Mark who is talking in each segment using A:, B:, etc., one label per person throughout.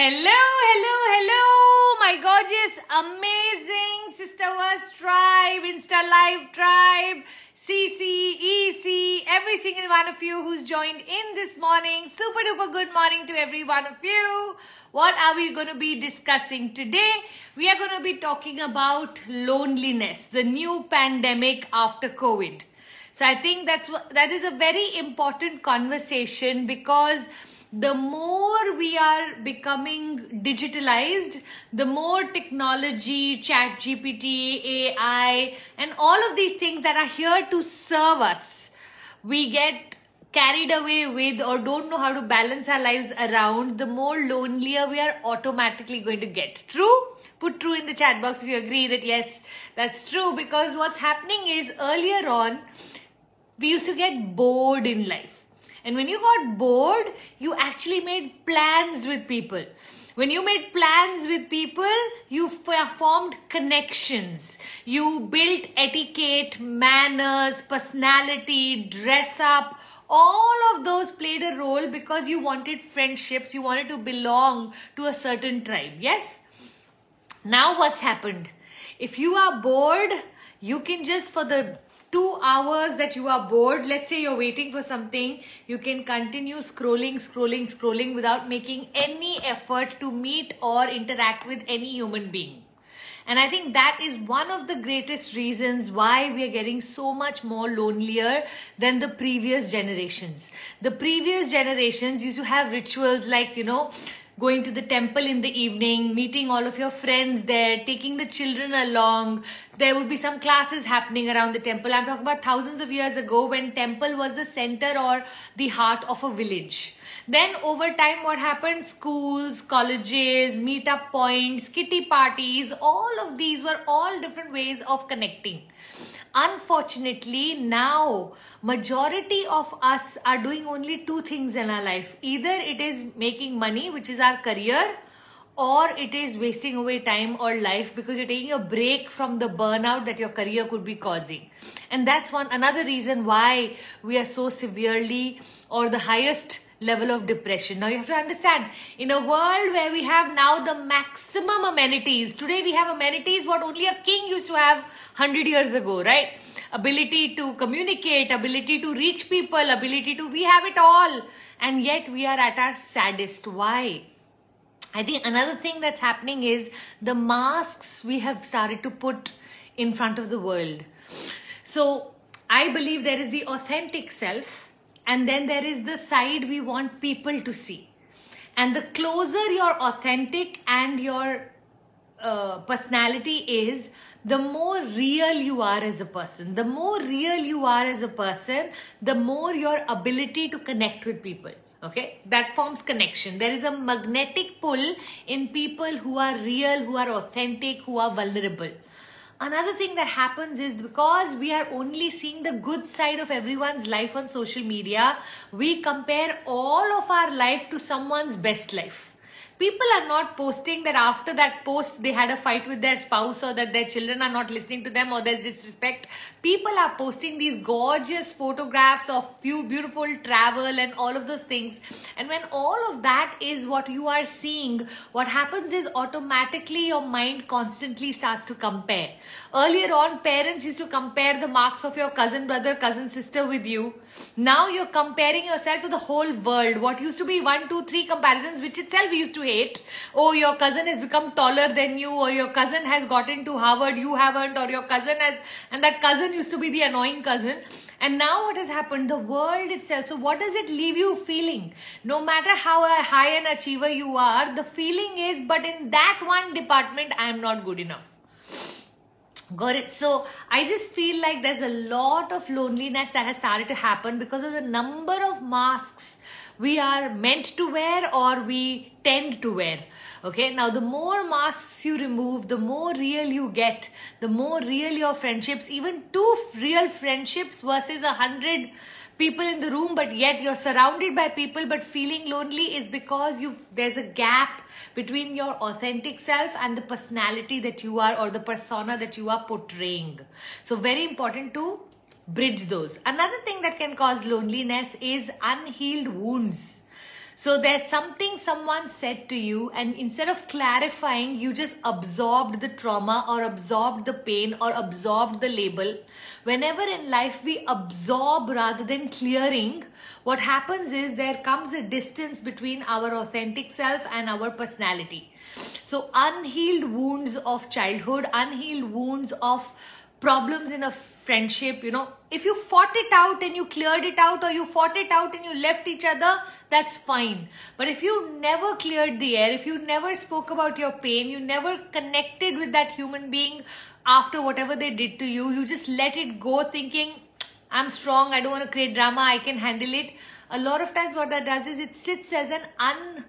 A: Hello, hello, hello, my gorgeous, amazing Sisterverse tribe, Insta Live tribe, CC, EC, every single one of you who's joined in this morning. Super duper good morning to every one of you. What are we going to be discussing today? We are going to be talking about loneliness, the new pandemic after COVID. So I think that is a very important conversation because the more we are becoming digitalized, the more technology, chat GPT, AI, and all of these things that are here to serve us, we get carried away with or don't know how to balance our lives around, the more lonelier we are automatically going to get. True? Put true in the chat box if you agree that yes, that's true, because what's happening is earlier on, we used to get bored in life. And when you got bored, you actually made plans with people. When you made plans with people, you formed connections. You built etiquette, manners, personality, dress up. All of those played a role because you wanted friendships. You wanted to belong to a certain tribe. Yes? Now what's happened? If you are bored, you can just for the 2 hours that you are bored, let's say you're waiting for something, you can continue scrolling without making any effort to meet or interact with any human being. And I think that is one of the greatest reasons why we are getting so much more lonelier than the previous generations. The previous generations used to have rituals like, going to the temple in the evening, meeting all of your friends there, taking the children along. There would be some classes happening around the temple. I'm talking about thousands of years ago when temple was the center or the heart of a village. Then over time, what happened? Schools, colleges, meetup points, kitty parties, all of these were all different ways of connecting. Unfortunately, now majority of us are doing only two things in our life. Either it is making money, which is our career, or it is wasting away time or life because you're taking a break from the burnout that your career could be causing. And that's another reason why we are so severely or the highest level of depression. Now you have to understand, in a world where we have now the maximum amenities, today we have amenities what only a king used to have 100 years ago, right? Ability to communicate, ability to reach people, we have it all. And yet we are at our saddest. Why? I think another thing that's happening is the masks we have started to put in front of the world. So I believe there is the authentic self, and then there is the side we want people to see. And the closer your authentic and your personality is, the more real you are as a person. The more real you are as a person, the more your ability to connect with people. Okay, that forms connection. There is a magnetic pull in people who are real, who are authentic, who are vulnerable. Another thing that happens is because we are only seeing the good side of everyone's life on social media, we compare all of our life to someone's best life. People are not posting that after that post they had a fight with their spouse or that their children are not listening to them or there's disrespect. People are posting these gorgeous photographs of few beautiful travel and all of those things. And when all of that is what you are seeing, what happens is automatically your mind constantly starts to compare. Earlier on, parents used to compare the marks of your cousin brother, cousin sister with you. Now you're comparing yourself to the whole world. What used to be 1, 2, 3 comparisons, which itself we used to hate. Oh, your cousin has become taller than you, or your cousin has gotten to Harvard, you haven't, or your cousin has, and that cousin used to be the annoying cousin. And now what has happened? The world itself. So what does it leave you feeling? No matter how high an achiever you are, the feeling is, but in that one department, I am not good enough. Got it? So I just feel like there's a lot of loneliness that has started to happen because of the number of masks we are meant to wear or we tend to wear. Okay, now the more masks you remove, the more real you get, the more real your friendships, even 2 real friendships versus 100 people in the room, but yet you're surrounded by people but feeling lonely, is because there's a gap between your authentic self and the personality that you are or the persona that you are portraying. So very important to bridge those. Another thing that can cause loneliness is unhealed wounds. So there's something someone said to you, and instead of clarifying, you just absorbed the trauma or absorbed the pain or absorbed the label. Whenever in life we absorb rather than clearing, what happens is there comes a distance between our authentic self and our personality. So unhealed wounds of childhood, unhealed wounds of problems in a friendship, you know, if you fought it out and you cleared it out, or you fought it out and you left each other, that's fine. But if you never cleared the air, if you never spoke about your pain, you never connected with that human being after whatever they did to you, you just let it go thinking, I'm strong, I don't want to create drama, I can handle it. A lot of times what that does is it sits as an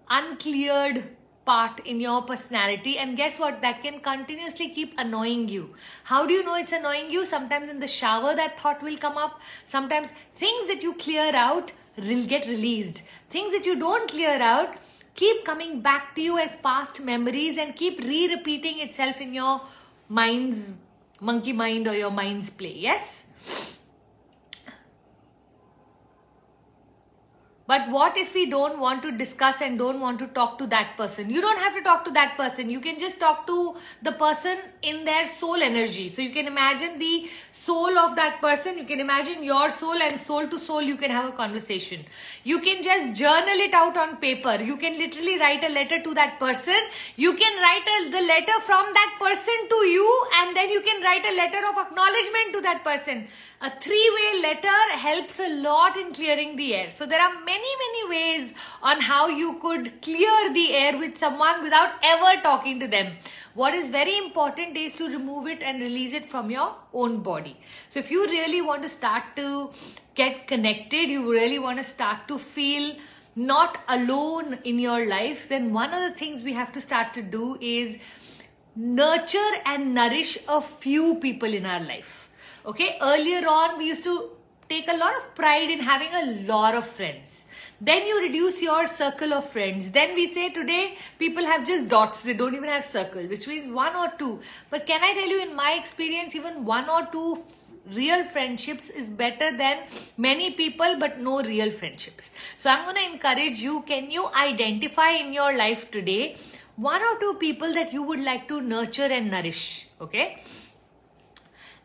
A: uncleared part in your personality, and guess what, that can continuously keep annoying you. How do you know it's annoying you? Sometimes in the shower that thought will come up. Sometimes things that you clear out will get released. Things that you don't clear out keep coming back to you as past memories and keep re-repeating itself in your mind's monkey mind or your mind's play. Yes? But what if we don't want to discuss and don't want to talk to that person? You don't have to talk to that person. You can just talk to the person in their soul energy. So you can imagine the soul of that person. You can imagine your soul, and soul to soul you can have a conversation. You can just journal it out on paper. You can literally write a letter to that person. You can write the letter from that person to you, and then you can write a letter of acknowledgement to that person. A three-way letter helps a lot in clearing the air. So there are many ways on how you could clear the air with someone without ever talking to them. What is very important is to remove it and release it from your own body. So if you really want to start to get connected, you really want to start to feel not alone in your life, then one of the things we have to start to do is nurture and nourish a few people in our life. Okay, earlier on we used to take a lot of pride in having a lot of friends. Then you reduce your circle of friends. Then we say today people have just dots, they don't even have circle, which means one or two. But can I tell you, in my experience, even one or two real friendships is better than many people but no real friendships. So I'm going to encourage you, can you identify in your life today one or two people that you would like to nurture and nourish? Okay.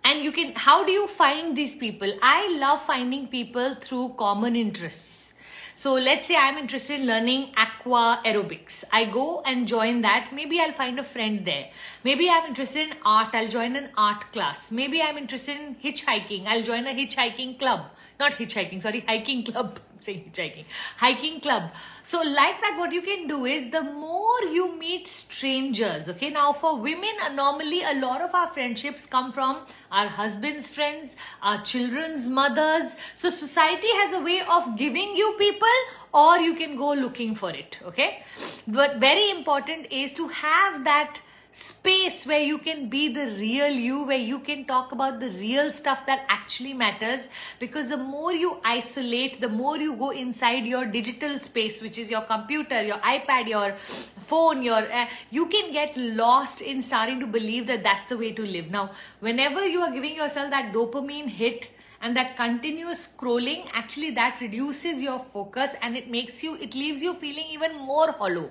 A: And you can, how do you find these people? I love finding people through common interests. So let's say I'm interested in learning aqua aerobics. I go and join that. Maybe I'll find a friend there. Maybe I'm interested in art. I'll join an art class. Maybe I'm interested in hitchhiking. I'll join a hitchhiking club. Not hitchhiking, sorry, hiking club. Saying hitchhiking. Hiking club. So like that, what you can do is the more you meet strangers, okay, now for women, normally a lot of our friendships come from our husband's friends, our children's mothers. So society has a way of giving you people, or you can go looking for it, okay. But very important is to have that space where you can be the real you, where you can talk about the real stuff that actually matters. Because the more you isolate, the more you go inside your digital space, which is your computer, your iPad, your phone, you can get lost in starting to believe that that's the way to live. Now, whenever you are giving yourself that dopamine hit and that continuous scrolling, actually that reduces your focus and it leaves you feeling even more hollow.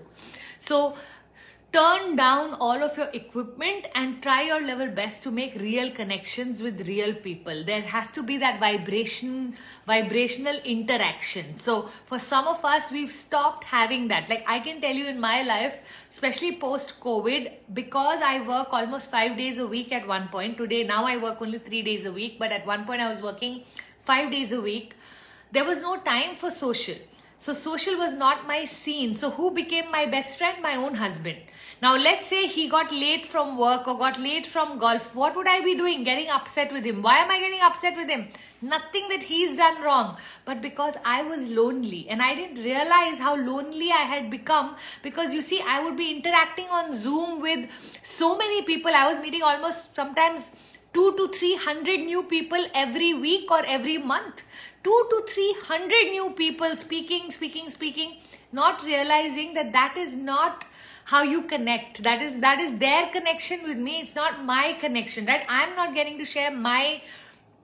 A: So turn down all of your equipment and try your level best to make real connections with real people. There has to be that vibrational interaction. So for some of us, we've stopped having that. Like I can tell you in my life, especially post-COVID, because I work almost 5 days a week at one point. Today, now I work only 3 days a week, but at one point I was working 5 days a week. There was no time for social. So social was not my scene. So who became my best friend? My own husband. Now let's say he got late from work or got late from golf. What would I be doing? Getting upset with him. Why am I getting upset with him? Nothing that he's done wrong. But because I was lonely and I didn't realize how lonely I had become, because you see, I would be interacting on Zoom with so many people. I was meeting almost sometimes 200 to 300 new people every week or every month. 200 to 300 new people speaking, not realizing that that is not how you connect. That is their connection with me. It's not my connection, right? I'm not getting to share my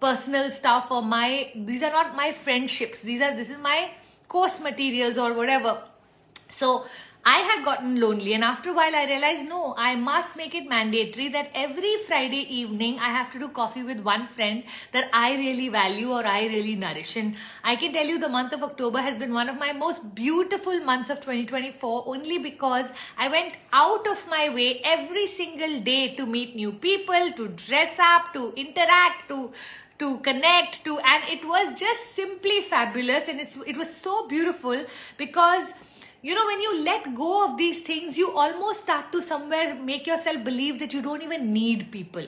A: personal stuff or these are not my friendships. This is my course materials or whatever. So I had gotten lonely, and after a while I realized, no, I must make it mandatory that every Friday evening I have to do coffee with one friend that I really value or I really nourish. And I can tell you the month of October has been one of my most beautiful months of 2024, only because I went out of my way every single day to meet new people, to dress up, to interact, to connect, and it was just simply fabulous. And it was so beautiful because, you know, when you let go of these things, you almost start to somewhere make yourself believe that you don't even need people.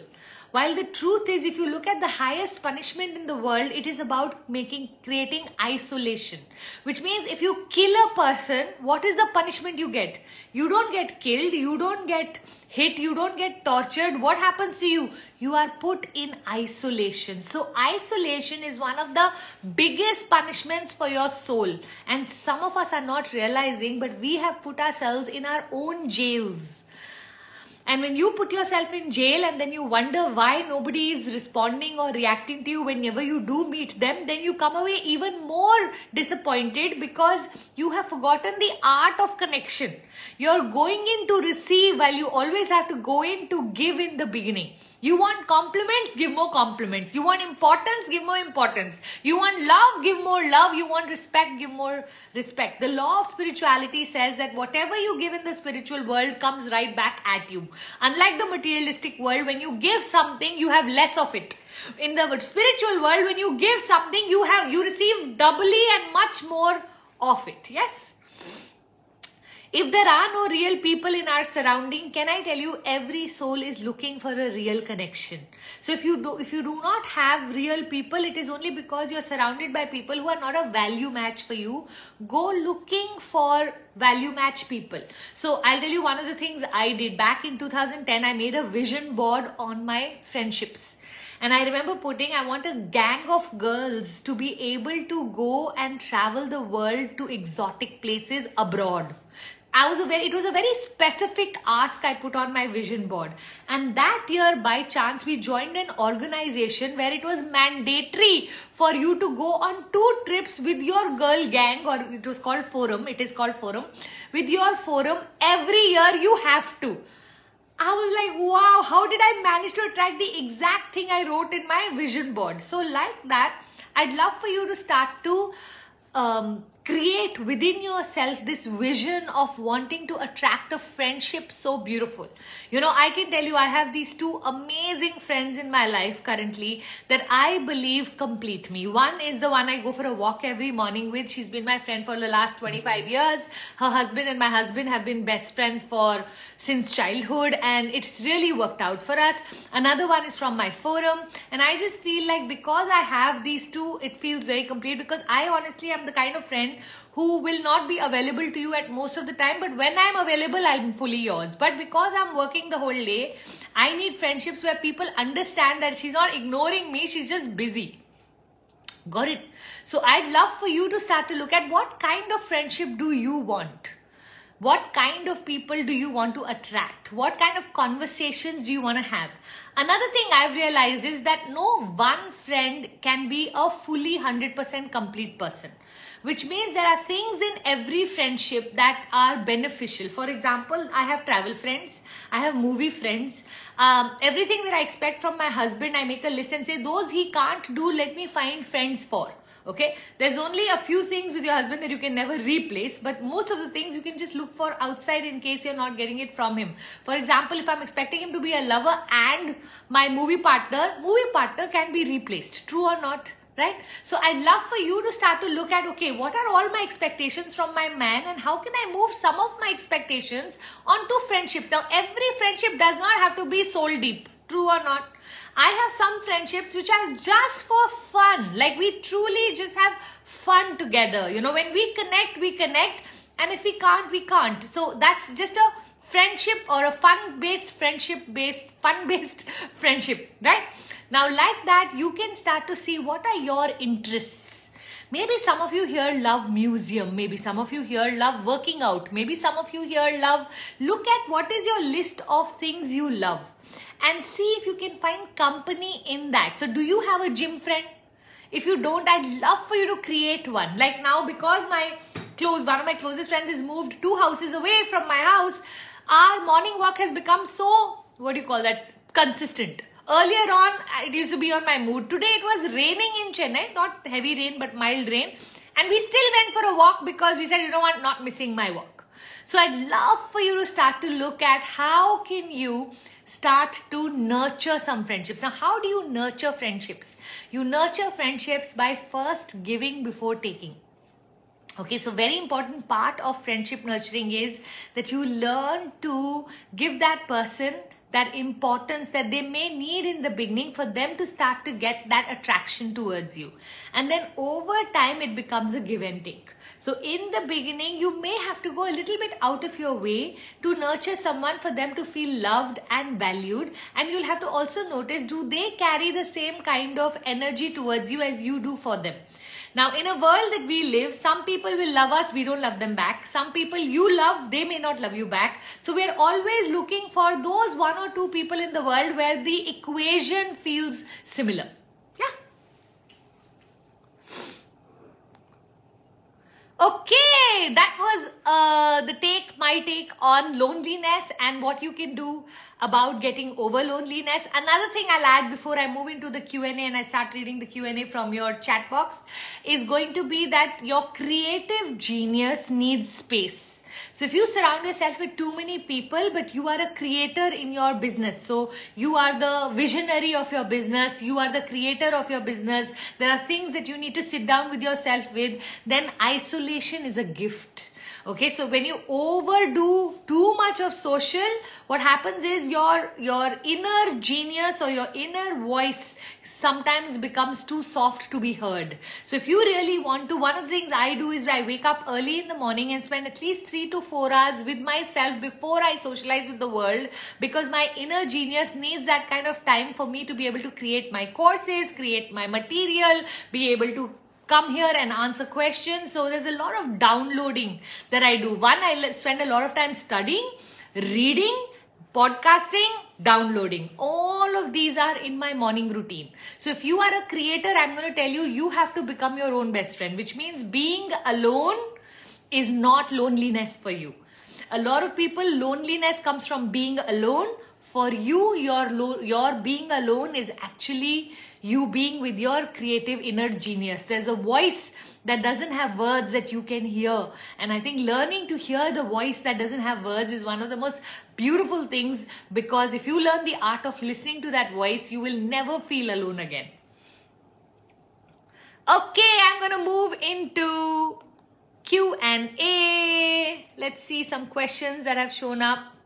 A: While the truth is, if you look at the highest punishment in the world, it is about creating isolation. Which means if you kill a person, what is the punishment you get? You don't get killed, you don't get hit, you don't get tortured. What happens to you? You are put in isolation. So isolation is one of the biggest punishments for your soul. And some of us are not realizing, but we have put ourselves in our own jails. And when you put yourself in jail and then you wonder why nobody is responding or reacting to you whenever you do meet them, then you come away even more disappointed because you have forgotten the art of connection. You're going in to receive while you always have to go in to give in the beginning. You want compliments, give more compliments. You want importance, give more importance. You want love, give more love. You want respect, give more respect. The law of spirituality says that whatever you give in the spiritual world comes right back at you. Unlike the materialistic world, when you give something, you have less of it. In the spiritual world, when you give something, you receive doubly and much more of it. Yes? If there are no real people in our surrounding, can I tell you, every soul is looking for a real connection. So if you do not have real people, it is only because you're surrounded by people who are not a value match for you. Go looking for value match people. So I'll tell you one of the things I did back in 2010. I made a vision board on my friendships. And I remember I want a gang of girls to be able to go and travel the world to exotic places abroad. It was a very specific ask I put on my vision board. And that year, by chance, we joined an organization where it was mandatory for you to go on 2 trips with your girl gang, or it was called Forum. It is called Forum. With your Forum, every year you have to. I was like, wow, how did I manage to attract the exact thing I wrote in my vision board? So like that, I'd love for you to start to create within yourself this vision of wanting to attract a friendship so beautiful. You know, I can tell you I have these 2 amazing friends in my life currently that I believe complete me. One is the one I go for a walk every morning with. She's been my friend for the last 25 years. Her husband and my husband have been best friends since childhood, and it's really worked out for us. Another one is from my Forum, and I just feel like because I have these 2, it feels very complete, because I honestly am the kind of friend who will not be available to you at most of the time, but when I'm available, I'm fully yours. But because I'm working the whole day, I need friendships where people understand that she's not ignoring me, she's just busy. Got it? So I'd love for you to start to look at what kind of friendship do you want? What kind of people do you want to attract? What kind of conversations do you want to have? Another thing I've realized is that no one friend can be a fully 100% complete person. Which means there are things in every friendship that are beneficial. For example, I have travel friends. I have movie friends. Everything that I expect from my husband, I make a list and say, those he can't do, let me find friends for. Okay, there's only a few things with your husband that you can never replace, but most of the things you can just look for outside in case you're not getting it from him. For example, if I'm expecting him to be a lover and my movie partner can be replaced. True or not? Right? So I'd love for you to start to look at, okay, what are all my expectations from my man, and how can I move some of my expectations onto friendships? Now, every friendship does not have to be soul deep. True or not? I have some friendships which are just for fun. Like, we truly just have fun together. You know, when we connect, and if we can't, we can't. So that's just a friendship or a fun-based friendship, right? Now, like that, you can start to see what are your interests. Maybe some of you here love museum. Maybe some of you here love working out. Maybe some of you here look at what is your list of things you love and see if you can find company in that. So do you have a gym friend? If you don't, I'd love for you to create one. Like now, because one of my closest friends has moved 2 houses away from my house, our morning walk has become so, consistent. Earlier on, it used to be on my mood. Today it was raining in Chennai, not heavy rain, but mild rain. And we still went for a walk because we said, you know what, not missing my walk. So I'd love for you to start to look at how can you start to nurture some friendships. Now, how do you nurture friendships? You nurture friendships by first giving before taking. Okay, so very important part of friendship nurturing is that you learn to give that person that importance that they may need in the beginning for them to start to get that attraction towards you. And then over time, it becomes a give and take. So in the beginning, you may have to go a little bit out of your way to nurture someone for them to feel loved and valued. And you'll have to also notice, do they carry the same kind of energy towards you as you do for them? Now, in a world that we live, some people will love us, we don't love them back. Some people you love, they may not love you back. So we're always looking for those 1 or 2 people in the world where the equation feels similar. Yeah. Okay, that was my take on loneliness and what you can do about getting over loneliness. Another thing I'll add before I move into the Q&A and I start reading the Q&A from your chat box is going to be that your creative genius needs space. So if you surround yourself with too many people, but you are a creator in your business, so you are the visionary of your business, you are the creator of your business, there are things that you need to sit down with yourself with, then isolation is a gift. Okay, so when you overdo too much of social, what happens is your inner genius or your inner voice sometimes becomes too soft to be heard. So if you really want to, one of the things I do is I wake up early in the morning and spend at least 3 to 4 hours with myself before I socialize with the world, because my inner genius needs that kind of time for me to be able to create my courses, create my material, be able to come here and answer questions. So there's a lot of downloading that I do. One, I spend a lot of time studying, reading, podcasting, downloading. All of these are in my morning routine. So if you are a creator, I'm going to tell you, you have to become your own best friend, which means being alone is not loneliness for you. A lot of people, loneliness comes from being alone. For you, your being alone is actually you being with your creative inner genius. There's a voice that doesn't have words that you can hear. And I think learning to hear the voice that doesn't have words is one of the most beautiful things, because if you learn the art of listening to that voice, you will never feel alone again. Okay, I'm going to move into Q&A. Let's see some questions that have shown up.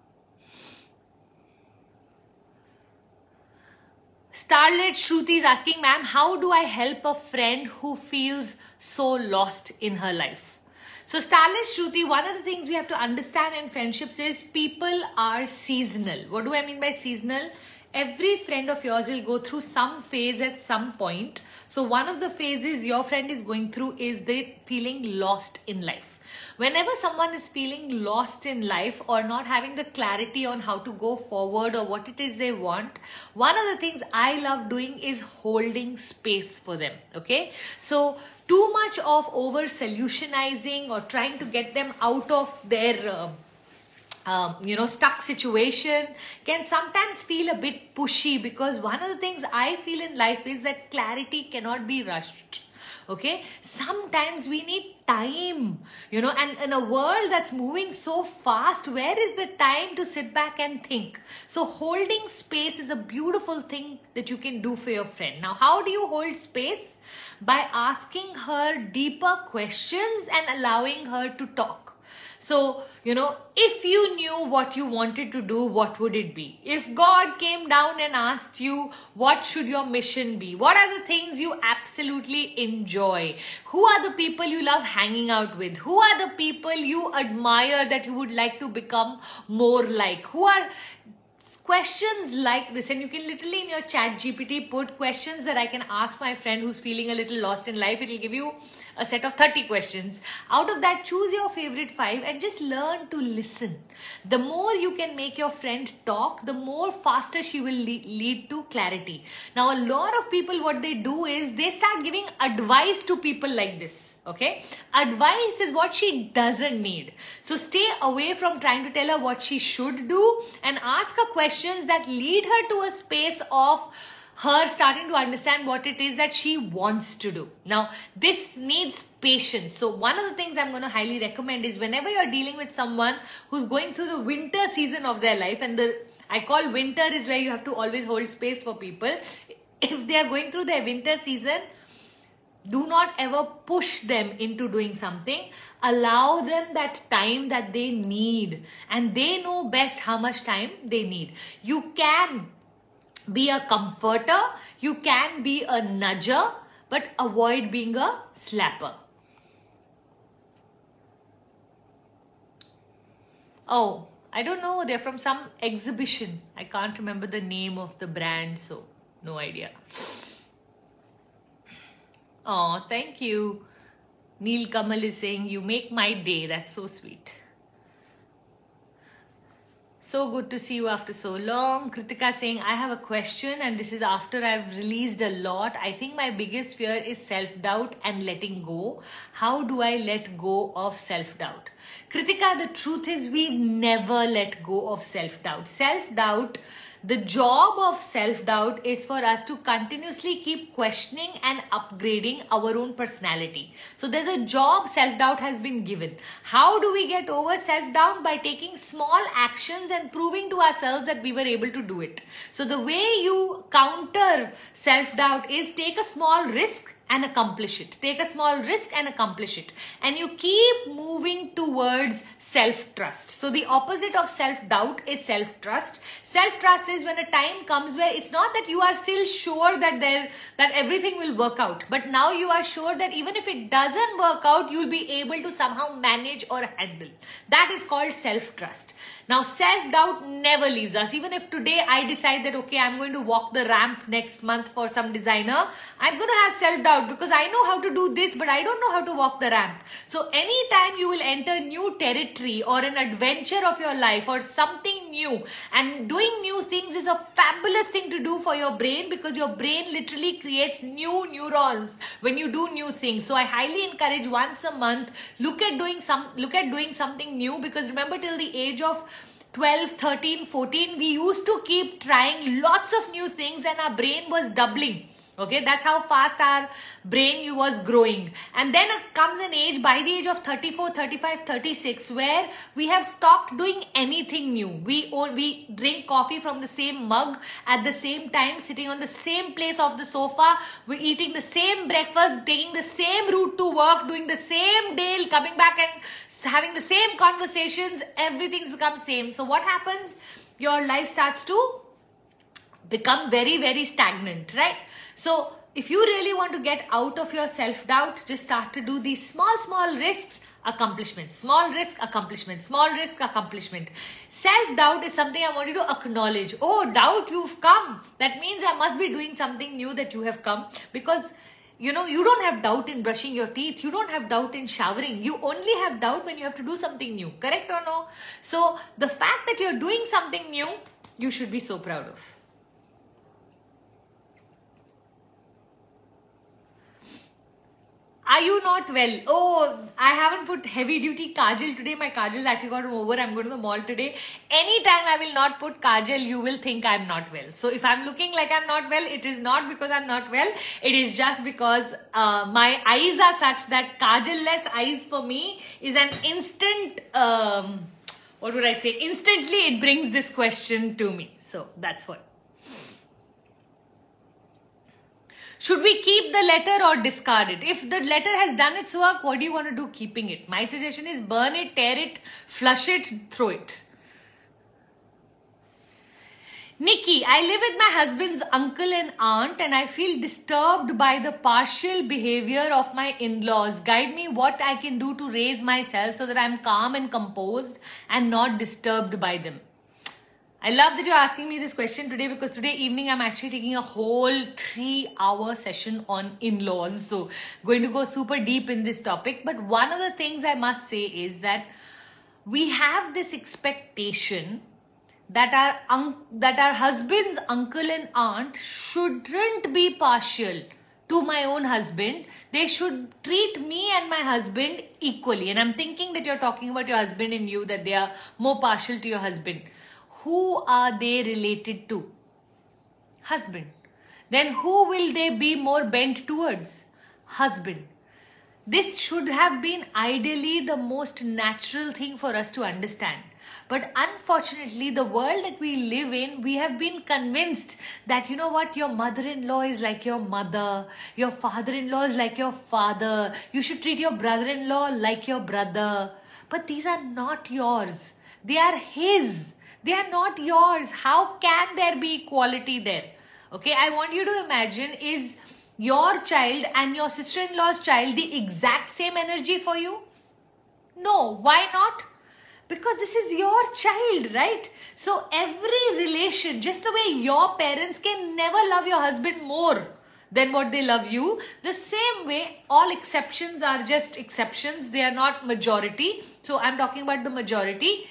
A: Starlet Shruti is asking, ma'am, how do I help a friend who feels so lost in her life? So Starlet Shruti, one of the things we have to understand in friendships is people are seasonal. What do I mean by seasonal? Every friend of yours will go through some phase at some point. So one of the phases your friend is going through is the feeling lost in life. Whenever someone is feeling lost in life or not having the clarity on how to go forward or what it is they want, one of the things I love doing is holding space for them. Okay, so too much of over solutionizing or trying to get them out of their stuck situation can sometimes feel a bit pushy, because one of the things I feel in life is that clarity cannot be rushed. Okay, sometimes we need time, and in a world that's moving so fast, where is the time to sit back and think? So holding space is a beautiful thing that you can do for your friend. Now, how do you hold space? By asking her deeper questions and allowing her to talk. So, if you knew what you wanted to do, what would it be? If God came down and asked you, what should your mission be? What are the things you absolutely enjoy? Who are the people you love hanging out with? Who are the people you admire that you would like to become more like? Who are questions like this? And you can literally in your chat GPT put questions that I can ask my friend who's feeling a little lost in life. It will give you a set of 30 questions. Out of that, choose your favorite 5 and just learn to listen. The more you can make your friend talk, the more faster she will lead to clarity. Now, a lot of people, what they do is they start giving advice to people like this. Okay, advice is what she doesn't need. So stay away from trying to tell her what she should do and ask her questions that lead her to a space of her starting to understand what it is that she wants to do. Now, this needs patience. So one of the things I'm going to highly recommend is whenever you're dealing with someone who's going through the winter season of their life, and I call winter is where you have to always hold space for people. If they are going through their winter season, do not ever push them into doing something. Allow them that time that they need, and they know best how much time they need. You can be a comforter, you can be a nudger, but avoid being a slapper. Oh, I don't know, they're from some exhibition. I can't remember the name of the brand, so no idea. Oh, thank you. Neil Kamal is saying, you make my day. That's so sweet. So good to see you after so long. Kritika saying, I have a question, and this is after I've released a lot. I think my biggest fear is self-doubt and letting go. How do I let go of self-doubt? Kritika, the truth is we never let go of self-doubt. Self-doubt, the job of self-doubt is for us to continuously keep questioning and upgrading our own personality. So there's a job self-doubt has been given. How do we get over self-doubt? By taking small actions and proving to ourselves that we were able to do it. So the way you counter self-doubt is take a small risk and accomplish it. Take a small risk and accomplish it. And you keep moving towards self-trust. So the opposite of self-doubt is self-trust. Self-trust is when a time comes where it's not that you are still sure that everything will work out, but now you are sure that even if it doesn't work out, you'll be able to somehow manage or handle. That is called self-trust. Now, self-doubt never leaves us. Even if today I decide that, okay, I'm going to walk the ramp next month for some designer, I'm going to have self-doubt because I know how to do this, but I don't know how to walk the ramp. So anytime you will enter new territory or an adventure of your life or something new, and doing new things is a fabulous thing to do for your brain, because your brain literally creates new neurons when you do new things. So I highly encourage once a month, look at doing something new, because remember, till the age of 12, 13, 14, we used to keep trying lots of new things and our brain was doubling. Okay, that's how fast our brain was growing. And then comes an age, by the age of 34, 35, 36, where we have stopped doing anything new. We drink coffee from the same mug at the same time, sitting on the same place of the sofa. We're eating the same breakfast, taking the same route to work, doing the same day, coming back and having the same conversations. Everything's become same. So what happens? Your life starts to become very, very stagnant, right? So if you really want to get out of your self-doubt, just start to do these small risks, accomplishments, small risk, accomplishment, small risk, accomplishment. Self-doubt is something I want you to acknowledge. Oh, doubt, you've come. That means I must be doing something new that you have come, because you know, you don't have doubt in brushing your teeth. You don't have doubt in showering. You only have doubt when you have to do something new. Correct or no? So the fact that you're doing something new, you should be so proud of. Are you not well? Oh, I haven't put heavy duty kajal today. My kajal actually got over. I'm going to the mall today. Anytime I will not put kajal, you will think I'm not well. So if I'm looking like I'm not well, it is not because I'm not well. It is just because my eyes are such that kajal-less eyes for me is an instant, what would I say? Instantly it brings this question to me. So that's what. Should we keep the letter or discard it? If the letter has done its work, what do you want to do keeping it? My suggestion is burn it, tear it, flush it, throw it. Nikki, I live with my husband's uncle and aunt and I feel disturbed by the partial behavior of my in-laws. Guide me what I can do to raise myself so that I'm calm and composed and not disturbed by them. I love that you're asking me this question today, because today evening I'm actually taking a whole 3-hour session on in-laws. So going to go super deep in this topic. But one of the things I must say is that we have this expectation that our husband's uncle and aunt shouldn't be partial to my own husband. They should treat me and my husband equally. And I'm thinking that you're talking about your husband and you, that they are more partial to your husband. Who are they related to? Husband. Then who will they be more bent towards? Husband. This should have been ideally the most natural thing for us to understand. But unfortunately, the world that we live in, we have been convinced that, you know what, your mother-in-law is like your mother, your father-in-law is like your father, you should treat your brother-in-law like your brother. But these are not yours. They are his. They are not yours. How can there be equality there? Okay, I want you to imagine, is your child and your sister-in-law's child the exact same energy for you? No. Why not? Because this is your child, right? So every relation, just the way your parents can never love your husband more than what they love you, the same way all exceptions are just exceptions. They are not majority. So I'm talking about the majority.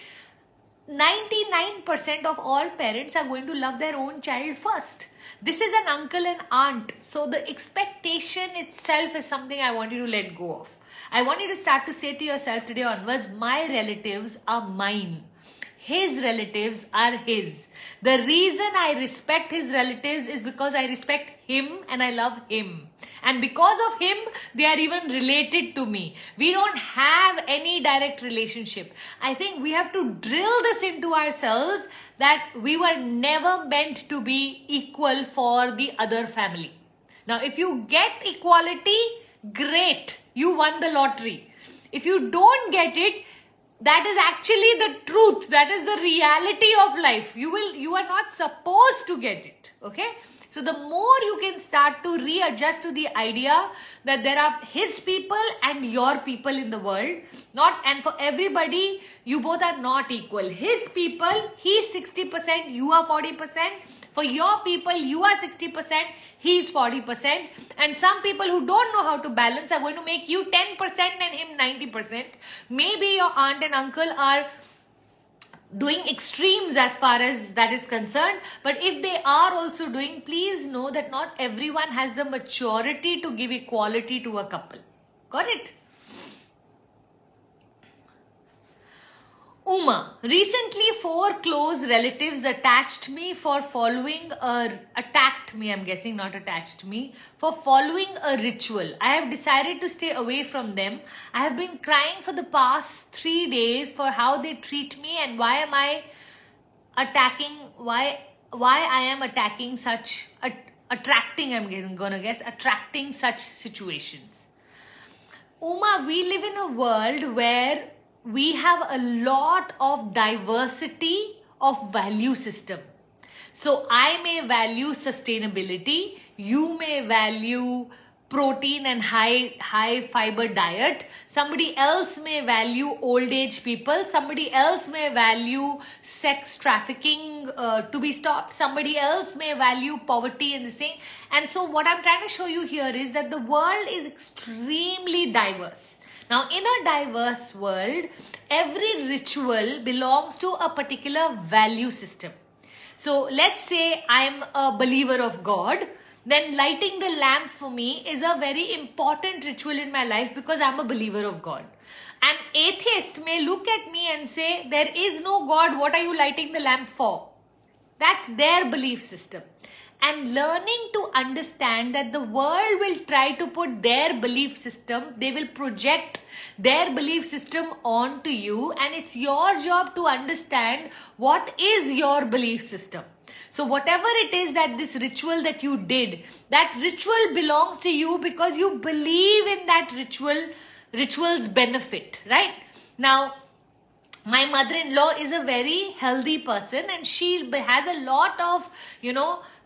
A: 99% of all parents are going to love their own child first. This is an uncle and aunt. So the expectation itself is something I want you to let go of. I want you to start to say to yourself today onwards, my relatives are mine. His relatives are his. The reason I respect his relatives is because I respect him and I love him. And because of him, they are even related to me. We don't have any direct relationship. I think we have to drill this into ourselves that we were never meant to be equal for the other family. Now, if you get equality, great. You won the lottery. If you don't get it, that is actually the truth. That is the reality of life. You are not supposed to get it. Okay? So the more you can start to readjust to the idea that there are his people and your people in the world, and for everybody, you both are not equal. His people, he's 60%, you are 40%. For your people, you are 60%, he's 40%. And some people who don't know how to balance are going to make you 10% and him 90%. Maybe your aunt and uncle are doing extremes as far as that is concerned. But if they are also doing, please know that not everyone has the maturity to give equality to a couple. Got it? Uma, recently 4 close relatives attacked me for following a ritual. I have decided to stay away from them. I have been crying for the past 3 days for how they treat me and why am I attacking, why I am attacking such, attracting such situations. Uma, we live in a world where we have a lot of diversity of value system. So I may value sustainability, you may value protein and high fiber diet, somebody else may value old age people, somebody else may value sex trafficking to be stopped, somebody else may value poverty and this thing. And so what I'm trying to show you here is that the world is extremely diverse. Now, in a diverse world, every ritual belongs to a particular value system. So, let's say I'm a believer of God, then lighting the lamp for me is a very important ritual in my life because I'm a believer of God. An atheist may look at me and say, there is no God, what are you lighting the lamp for? That's their belief system. And learning to understand that the world will try to put their belief system, they will project their belief system onto you, and it's your job to understand what is your belief system. So whatever it is that this ritual that you did, that ritual belongs to you because you believe in that ritual's benefit, right? Now, My mother-in-law is a very healthy person and she has a lot of,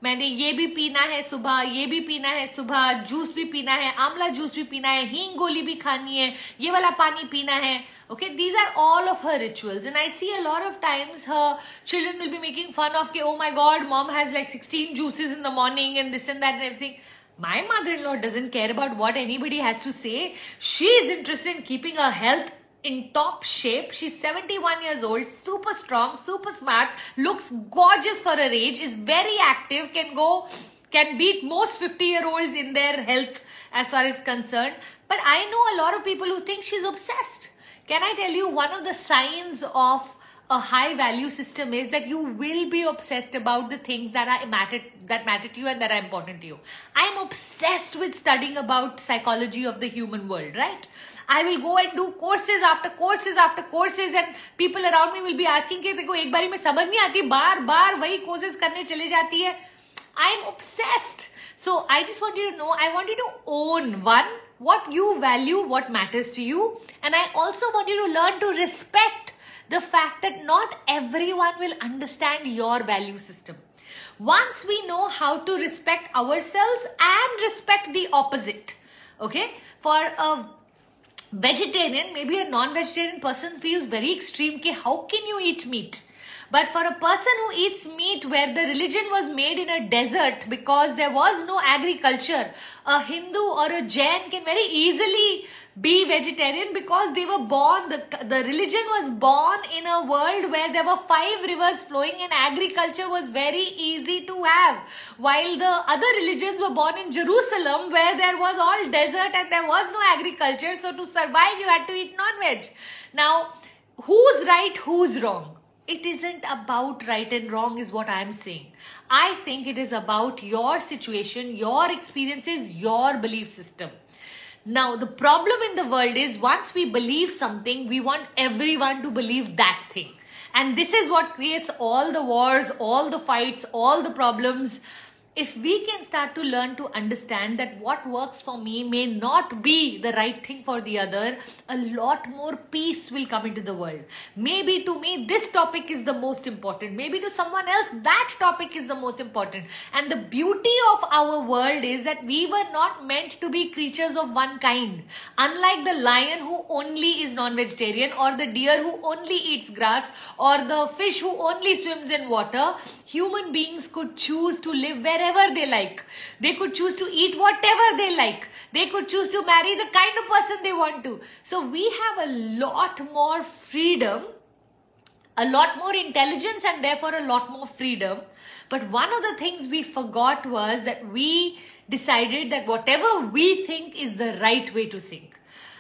A: मैंने ये भी पीना है सुबह, ये भी पीना है सुबह, जूस भी पीना है, आंवला जूस भी पीना है, हींग गोली भी खानी है, ये वाला पानी पीना है. Okay, these are all of her rituals, and I see a lot of times her children will be making fun of, oh my God, mom has like 16 juices in the morning and this and that and everything. My mother-in-law doesn't care about what anybody has to say. She is interested in keeping her health in top shape. She's 71 years old, super strong, super smart, looks gorgeous for her age, is very active, can beat most 50-year-olds in their health as far as concerned. But I know a lot of people who think she's obsessed. Can I tell you, one of the signs of a high value system is that you will be obsessed about the things that matter to you and that are important to you. I'm obsessed with studying about psychology of the human world, right? I will go and do courses after courses after courses, and people around me will be asking कि देखो एक बारी में समझ नहीं आती, बार वही courses करने चले जाती है. I'm obsessed. So I just want you to know, I want you to own what you value, what matters to you, and I also want you to learn to respect the fact that not everyone will understand your value system. Once we know how to respect ourselves and respect the opposite, okay, for a vegetarian, maybe a non-vegetarian person feels very extreme कि how can you eat meat? But for a person who eats meat where the religion was made in a desert because there was no agriculture, a Hindu or a Jain can very easily be vegetarian because they were born, the religion was born in a world where there were 5 rivers flowing and agriculture was very easy to have. While the other religions were born in Jerusalem where there was all desert and there was no agriculture. So to survive you had to eat non-veg. Now, who's right, who's wrong? It isn't about right and wrong is what I'm saying. I think it is about your situation, your experiences, your belief system. Now, the problem in the world is once we believe something, we want everyone to believe that thing. And this is what creates all the wars, all the fights, all the problems. If we can start to learn to understand that what works for me may not be the right thing for the other, a lot more peace will come into the world. Maybe to me, this topic is the most important. Maybe to someone else, that topic is the most important. And the beauty of our world is that we were not meant to be creatures of one kind. Unlike the lion who only is non-vegetarian, or the deer who only eats grass, or the fish who only swims in water, human beings could choose to live wherever they like. They could choose to eat whatever they like. They could choose to marry the kind of person they want to. So we have a lot more freedom, a lot more intelligence, and therefore a lot more freedom. But one of the things we forgot was that we decided that whatever we think is the right way to think.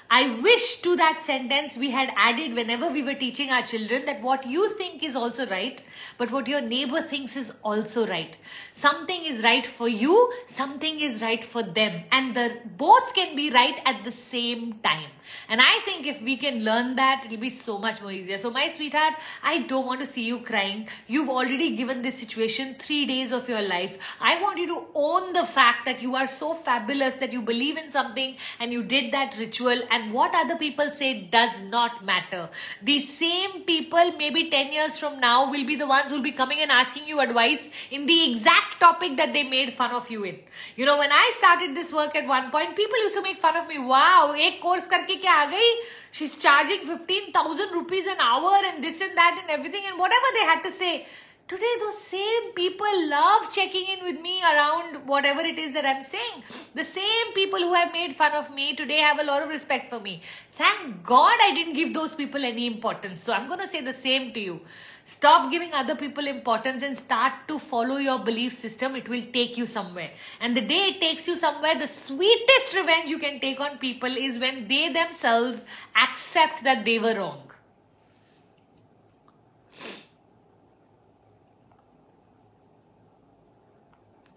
A: I wish to that sentence we had added whenever we were teaching our children that what you think is also right, but what your neighbor thinks is also right. Something is right for you, something is right for them, and both can be right at the same time. And I think if we can learn that, it'll be so much more easier. So my sweetheart, I don't want to see you crying. You've already given this situation 3 days of your life. I want you to own the fact that you are so fabulous, that you believe in something and you did that ritual, and what other people say does not matter. The same people maybe 10 years from now will be the ones who will be coming and asking you advice in the exact topic that they made fun of you in. You know, when I started this work at one point, people used to make fun of me. Wow, ek course karke kya aa gayi? She's charging 15,000 rupees an hour and this and that and everything, and whatever they had to say. Today, those same people love checking in with me around whatever it is that I'm saying. The same people who have made fun of me today have a lot of respect for me. Thank God I didn't give those people any importance. So I'm going to say the same to you. Stop giving other people importance and start to follow your belief system. It will take you somewhere. And the day it takes you somewhere, the sweetest revenge you can take on people is when they themselves accept that they were wrong.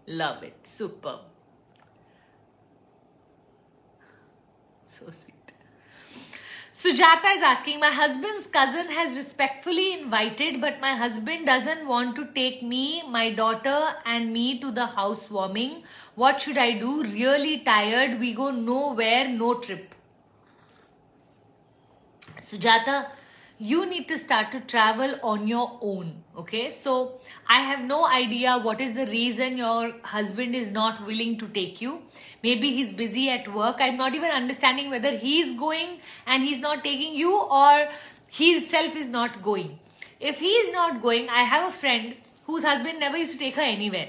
A: Love it. Super. So sweet. Sujata is asking, my husband's cousin has respectfully invited, but my husband doesn't want to take me, my daughter and me to the housewarming. What should I do? Really tired. We go nowhere, no trip. Sujata, you need to start to travel on your own. Okay, so I have no idea what is the reason your husband is not willing to take you. Maybe he's busy at work. I'm not even understanding whether he's going and he's not taking you, or he itself is not going. If he is not going, I have a friend whose husband never used to take her anywhere.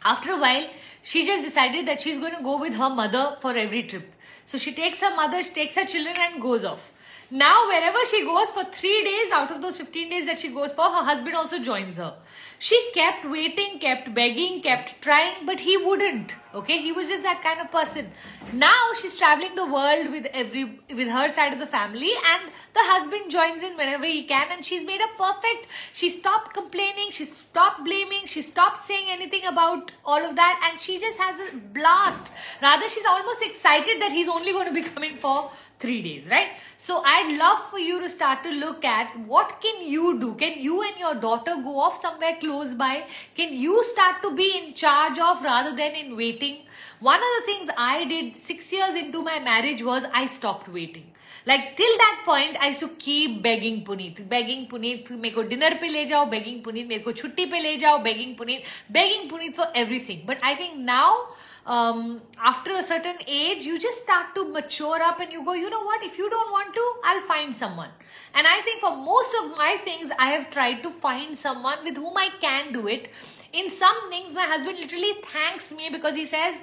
A: After a while, she just decided that she's going to go with her mother for every trip. So she takes her mother, she takes her children and goes off. Now, wherever she goes for 3 days, out of those 15 days that she goes for, her husband also joins her. She kept waiting, kept begging, kept trying, but he wouldn't. Okay, he was just that kind of person. Now she's traveling the world with her side of the family, and the husband joins in whenever he can, and she's made a perfect. She stopped complaining, she stopped blaming, she stopped saying anything about all of that, and she just has a blast. Rather, she's almost excited that he's only going to be coming for 3 days, right? So I'd love for you to start to look at what can you do. Can you and your daughter go off somewhere close by? Can you start to be in charge of rather than in waiting? One of the things I did 6 years into my marriage was I stopped waiting. Like till that point, I used to keep begging Puneet, meko dinner pe le jao, begging Puneet, meko chutti pe le jao, begging Puneet for everything. But I think now, after a certain age, you just start to mature up and you go, you know what, if you don't want to, I'll find someone. And I think for most of my things, I have tried to find someone with whom I can do it. In some things, my husband literally thanks me because he says,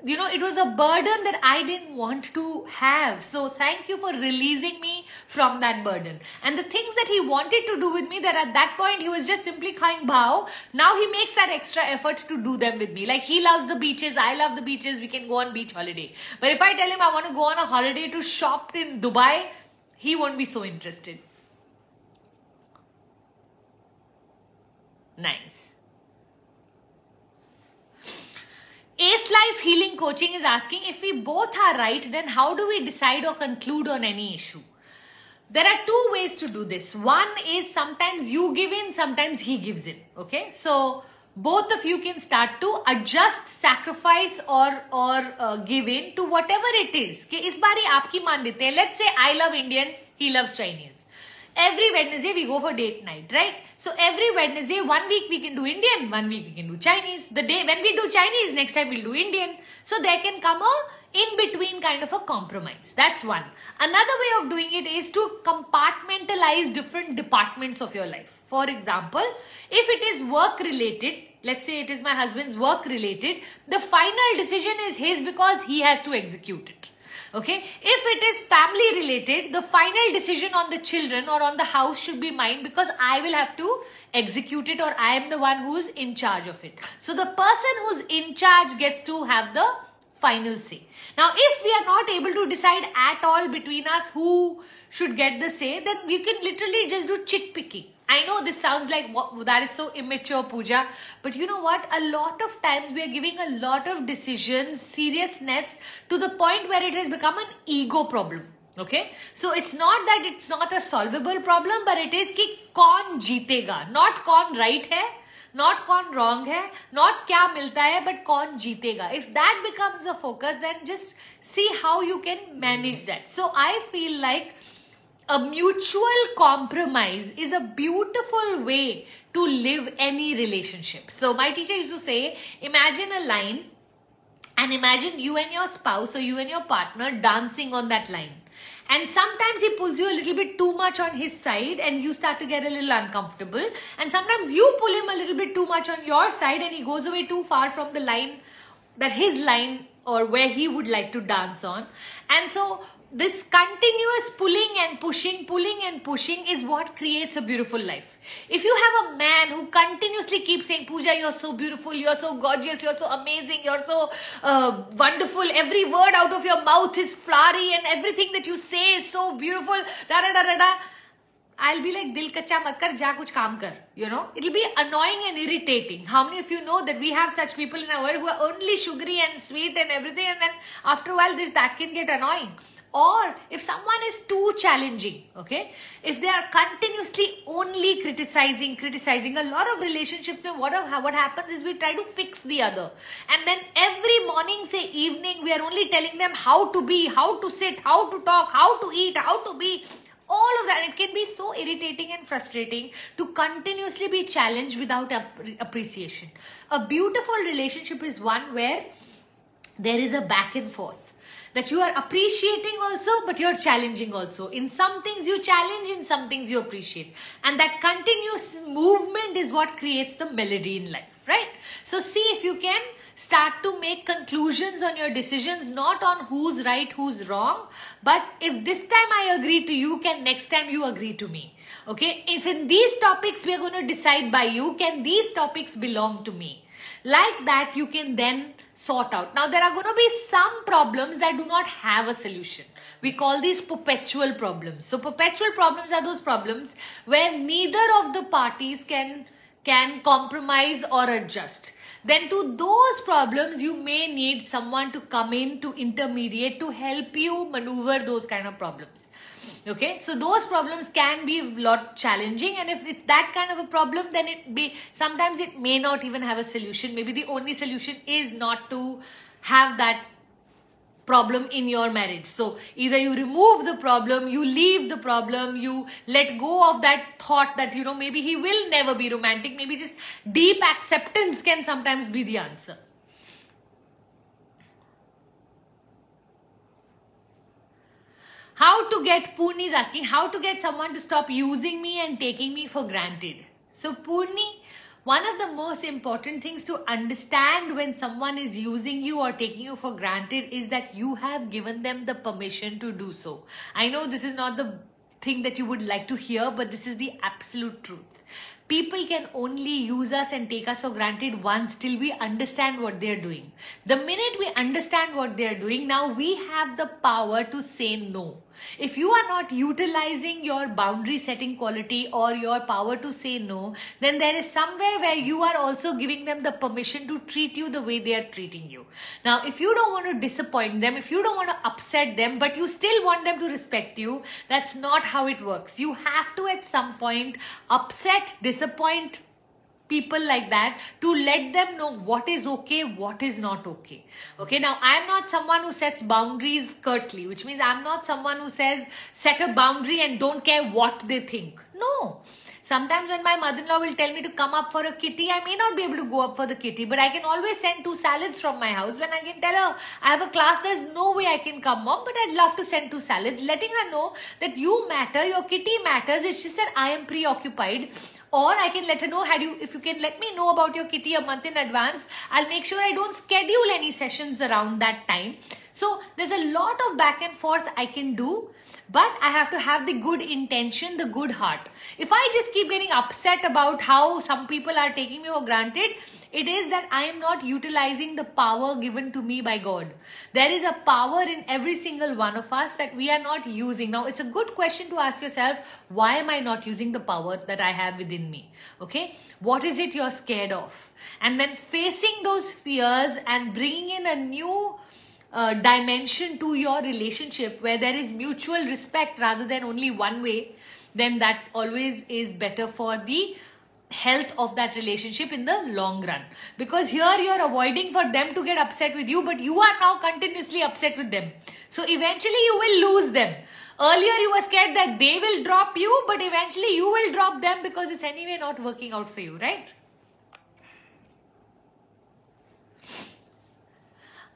A: you know, it was a burden that I didn't want to have. So thank you for releasing me from that burden. And the things that he wanted to do with me, that at that point he was just simply crying bhau. Now he makes that extra effort to do them with me. Like he loves the beaches, I love the beaches, we can go on beach holiday. But if I tell him I want to go on a holiday to shop in Dubai, he won't be so interested. Nice. Ace Life Healing Coaching is asking, if we both are right, then how do we decide or conclude on any issue? There are two ways to do this. One is sometimes you give in, sometimes he gives in. Okay, so both of you can start to adjust, sacrifice or give in to whatever it is. कि इस बारी आपकी मान देते हैं. Let's say I love Indian, he loves Chinese. Every Wednesday we go for date night, right? So every Wednesday, 1 week we can do Indian, 1 week we can do Chinese. The day when we do Chinese, next time we'll do Indian. So there can come a in-between kind of a compromise. That's one. Another way of doing it is to compartmentalize different departments of your life. For example, if it is work related, let's say it is my husband's work related, the final decision is his because he has to execute it. Okay, if it is family related, the final decision on the children or on the house should be mine because I will have to execute it, or I am the one who is in charge of it. So the person who's in charge gets to have the final say. Now, if we are not able to decide at all between us who should get the say, then we can literally just do chit picking. I know this sounds like that is so immature, Pooja, but you know what? A lot of times we are giving a lot of decisions seriousness to the point where it has become an ego problem. Okay, so it's not that it's not a solvable problem, but it is कि कौन जीतेगा, not कौन right है, not कौन wrong है, not क्या मिलता है, but कौन जीतेगा. If that becomes a focus, then just see how you can manage that. So I feel like a mutual compromise is a beautiful way to live any relationship. So my teacher used to say, imagine a line and imagine you and your spouse or you and your partner dancing on that line. And sometimes he pulls you a little bit too much on his side and you start to get a little uncomfortable. And sometimes you pull him a little bit too much on your side and he goes away too far from the line, that his line or where he would like to dance on. And so this continuous pulling and pushing is what creates a beautiful life. If you have a man who continuously keeps saying, Pooja, you're so beautiful, you're so gorgeous, you're so amazing, you're so wonderful, every word out of your mouth is flowery and everything that you say is so beautiful, I'll be like, dil kacha mat kar, ja kuch kaam kar. You know, it'll be annoying and irritating. How many of you know that we have such people in our world who are only sugary and sweet and everything, and then after a while that can get annoying. Or if someone is too challenging, okay, if they are continuously only criticizing, a lot of relationships, what happens is we try to fix the other. And then every morning, say evening, we are only telling them how to be, how to sit, how to talk, how to eat, how to be. All of that. It can be so irritating and frustrating to continuously be challenged without appreciation. A beautiful relationship is one where there is a back and forth, that you are appreciating also, but you're challenging also. In some things you challenge, in some things you appreciate. And that continuous movement is what creates the melody in life, right? So see if you can start to make conclusions on your decisions, not on who's right, who's wrong, but if this time I agree to you, can next time you agree to me? Okay, if in these topics we are going to decide by you, can these topics belong to me? Like that you can then sort out. Now there are going to be some problems that do not have a solution. We call these perpetual problems. So perpetual problems are those problems where neither of the parties can compromise or adjust. Then to those problems, you may need someone to come in to intermediate to help you maneuver those kind of problems. Okay, so those problems can be a lot challenging, and if it's that kind of a problem, then sometimes it may not even have a solution. Maybe the only solution is not to have that problem in your marriage. So either you remove the problem, you leave the problem, you let go of that thought that, maybe he will never be romantic. Maybe just deep acceptance can sometimes be the answer. How to get, Purni is asking, how to get someone to stop using me and taking me for granted. So Purni, one of the most important things to understand when someone is using you or taking you for granted is that you have given them the permission to do so. I know this is not the thing that you would like to hear, but this is the absolute truth. People can only use us and take us for granted once till we understand what they're doing. The minute we understand what they're doing, now we have the power to say no. If you are not utilizing your boundary setting quality or your power to say no, then there is somewhere where you are also giving them the permission to treat you the way they are treating you. Now, if you don't want to disappoint them, if you don't want to upset them, but you still want them to respect you, that's not how it works. You have to at some point upset, disappoint people like that to let them know what is okay, what is not okay. Okay, now I'm not someone who sets boundaries curtly, which means I'm not someone who says set a boundary and don't care what they think. No. Sometimes when my mother-in-law will tell me to come up for a kitty, I may not be able to go up for the kitty, but I can always send 2 salads from my house. When I can tell her, I have a class, there's no way I can come, Mom, but I'd love to send 2 salads, letting her know that you matter, your kitty matters. It's just that I am preoccupied. Or I can let her know, if you can let me know about your kitty a month in advance, I'll make sure I don't schedule any sessions around that time. So there's a lot of back and forth I can do, but I have to have the good intention, the good heart. If I just keep getting upset about how some people are taking me for granted, it is that I am not utilizing the power given to me by God. There is a power in every single one of us that we are not using. Now, it's a good question to ask yourself, why am I not using the power that I have within me? Okay, what is it you're scared of? And then facing those fears and bringing in a new dimension to your relationship where there is mutual respect rather than only one way, then that always is better for the health of that relationship in the long run. Because here you're avoiding for them to get upset with you, but you are now continuously upset with them. So eventually you will lose them. Earlier you were scared that they will drop you, but eventually you will drop them because it's anyway not working out for you, right?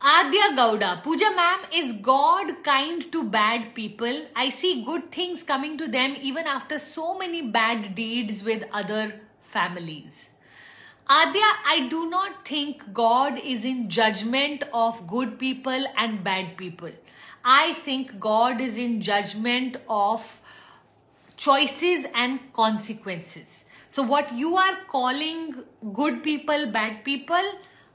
A: Adya Gowda, Pooja ma'am, is God kind to bad people? I see good things coming to them even after so many bad deeds with other families. Adya, I do not think God is in judgment of good people and bad people. I think God is in judgment of choices and consequences. So what you are calling good people, bad people,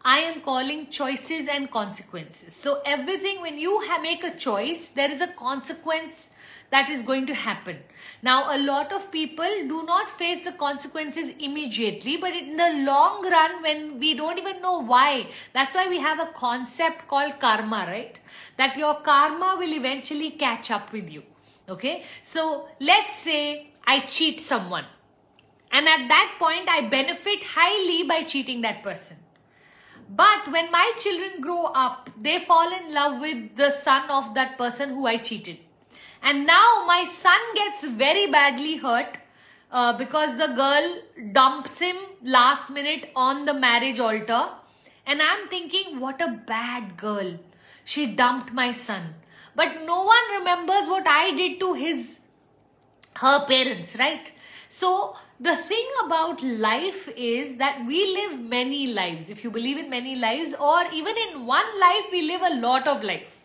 A: I am calling choices and consequences. So everything, when you make a choice, there is a consequence that is going to happen. Now, a lot of people do not face the consequences immediately, but in the long run, when we don't even know why, that's why we have a concept called karma, right? That your karma will eventually catch up with you. Okay? So let's say I cheat someone, and at that point, I benefit highly by cheating that person. But when my children grow up, they fall in love with the son of that person who I cheated. And now my son gets very badly hurt because the girl dumps him last minute on the marriage altar. And I'm thinking, what a bad girl. She dumped my son. But no one remembers what I did to her parents, right? So the thing about life is that we live many lives. If you believe in many lives, or even in one life, we live a lot of life.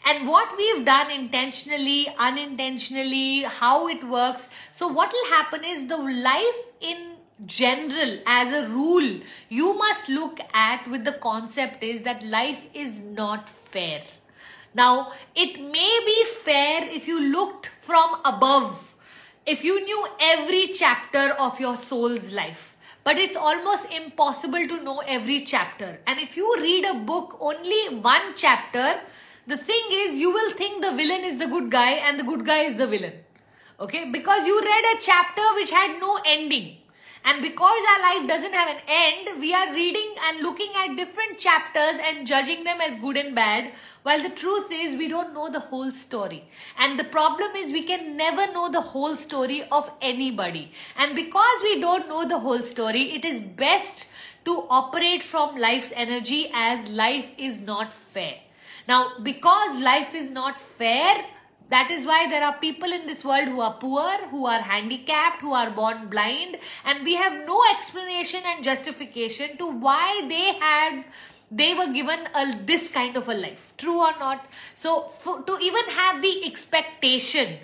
A: And what we've done intentionally, unintentionally, how it works. So what will happen is the life in general, as a rule, you must look at with the concept is that life is not fair. Now, it may be fair if you looked from above, if you knew every chapter of your soul's life. But it's almost impossible to know every chapter. And if you read a book, only one chapter, the thing is, you will think the villain is the good guy and the good guy is the villain. Okay? Because you read a chapter which had no ending. And because our life doesn't have an end, we are reading and looking at different chapters and judging them as good and bad. While the truth is, we don't know the whole story. And the problem is, we can never know the whole story of anybody. And because we don't know the whole story, it is best to operate from life's energy as life is not fair. Now, because life is not fair, that is why there are people in this world who are poor, who are handicapped, who are born blind, and we have no explanation and justification to why they were given this kind of a life. True or not? So to even have the expectation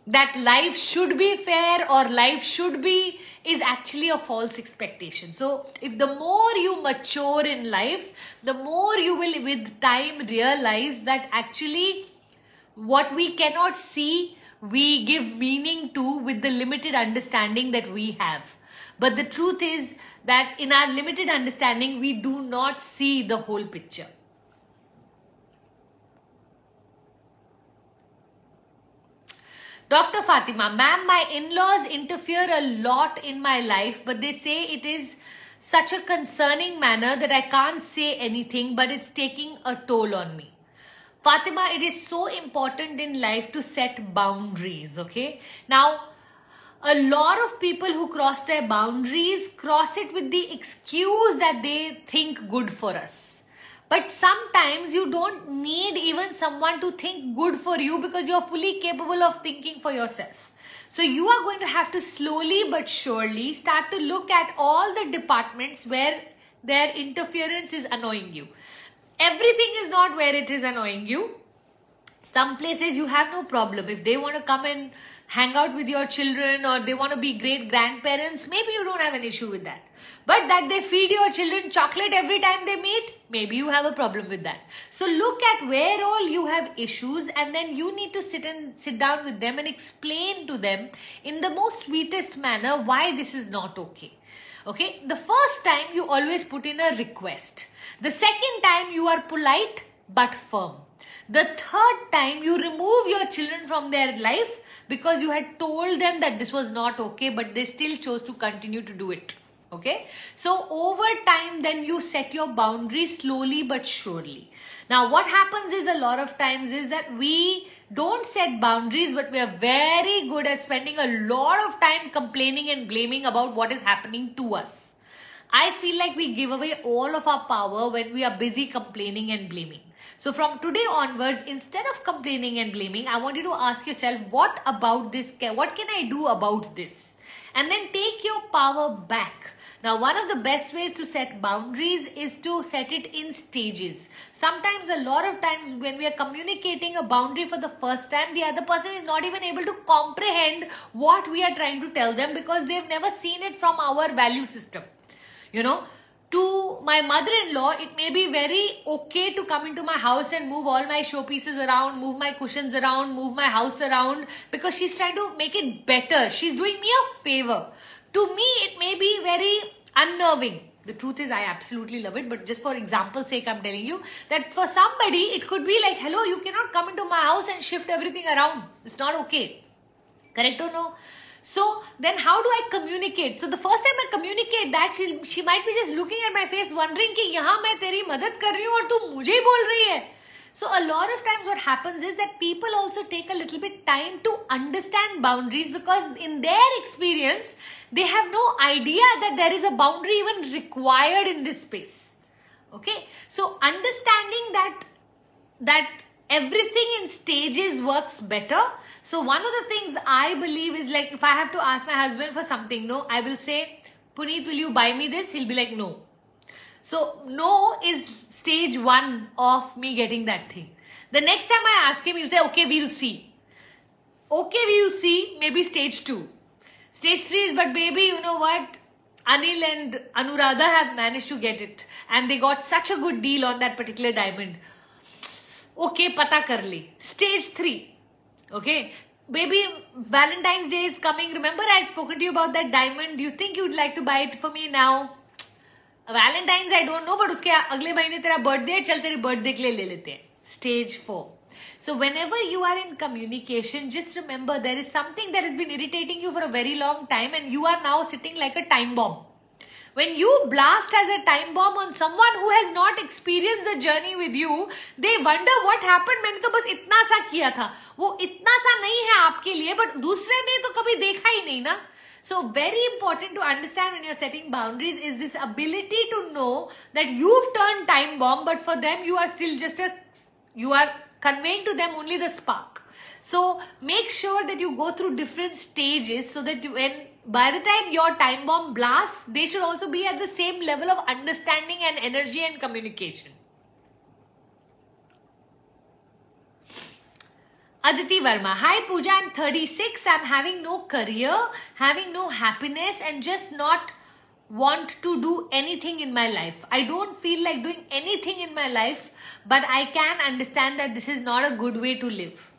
A: that life should be fair or life should be is actually a false expectation. So if the more you mature in life, the more you will with time realize that actually what we cannot see, we give meaning to with the limited understanding that we have. But the truth is that in our limited understanding, we do not see the whole picture. Dr. Fatima, ma'am, my in-laws interfere a lot in my life, but they say it is such a concerning manner that I can't say anything, but it's taking a toll on me. Fatima, it is so important in life to set boundaries, okay? Now, a lot of people who cross their boundaries cross it with the excuse that they think good for us. But sometimes you don't need even someone to think good for you because you're fully capable of thinking for yourself. So you are going to have to slowly but surely start to look at all the departments where their interference is annoying you. Everything is not where it is annoying you. Some places you have no problem. If they want to come and hang out with your children or they want to be great grandparents, maybe you don't have an issue with that. But that they feed your children chocolate every time they meet, maybe you have a problem with that. So look at where all you have issues and then you need to sit down with them and explain to them in the most sweetest manner why this is not okay. Okay, the first time you always put in a request. The second time you are polite but firm. The third time you remove your children from their life because you had told them that this was not okay, but they still chose to continue to do it. Okay, so over time then you set your boundaries slowly but surely. Now what happens is a lot of times is that we don't set boundaries, but we are very good at spending a lot of time complaining and blaming about what is happening to us. I feel like we give away all of our power when we are busy complaining and blaming. So from today onwards, instead of complaining and blaming, I want you to ask yourself, what about this? What can I do about this? And then take your power back. Now, one of the best ways to set boundaries is to set it in stages. Sometimes, a lot of times when we are communicating a boundary for the first time, the other person is not even able to comprehend what we are trying to tell them because they've never seen it from our value system. You know, to my mother-in-law, it may be very okay to come into my house and move all my showpieces around, move my cushions around, move my house around because she's trying to make it better. She's doing me a favor. To me, it may be very unnerving. The truth is, I absolutely love it. But just for example's sake, I'm telling you that for somebody, it could be like, hello, you cannot come into my house and shift everything around. It's not okay. Correct or no? So then how do I communicate? So the first time I communicate that, she might be just looking at my face wondering कि यहाँ मैं तेरी मदद कर रही हूँ और तू मुझे ही बोल रही है. So a lot of times what happens is that people also take a little bit time to understand boundaries, because in their experience, they have no idea that there is a boundary even required in this space. Okay, so understanding that everything in stages works better. So one of the things I believe is, like, if I have to ask my husband for something, no, I will say, Puneet, will you buy me this? He'll be like, no. So no is stage 1 of me getting that thing. The next time I ask him, he'll say, okay, we'll see. Okay, we'll see, maybe stage 2. Stage 3 is, but baby, you know what? Anil and Anuradha have managed to get it. And they got such a good deal on that particular diamond. Okay, pata kar li. Stage 3. Okay. Baby, Valentine's Day is coming. Remember I had spoken to you about that diamond. Do you think you'd like to buy it for me now? Valentine's, I don't know, but uske agle mahine tera birthday hai, chal tere birthday ke liye le lete hain. Stage 4. So whenever you are in communication, just remember there is something that has been irritating you for a very long time, and you are now sitting like a time bomb. When you blast as a time bomb on someone who has not experienced the journey with you, they wonder what happened. मैंने तो बस इतना सा किया था, वो इतना सा नहीं है आपके लिए, but दूसरे ने तो कभी देखा ही नहीं ना. So very important to understand when you're setting boundaries is this ability to know that you've turned time bomb, but for them you are still just you are conveying to them only the spark. So make sure that you go through different stages so that by the time your time bomb blasts, they should also be at the same level of understanding and energy and communication. Aditi Verma, hi Pooja, I'm 36, I'm having no career, having no happiness, and just not want to do anything in my life. I don't feel like doing anything in my life, but I can understand that this is not a good way to live.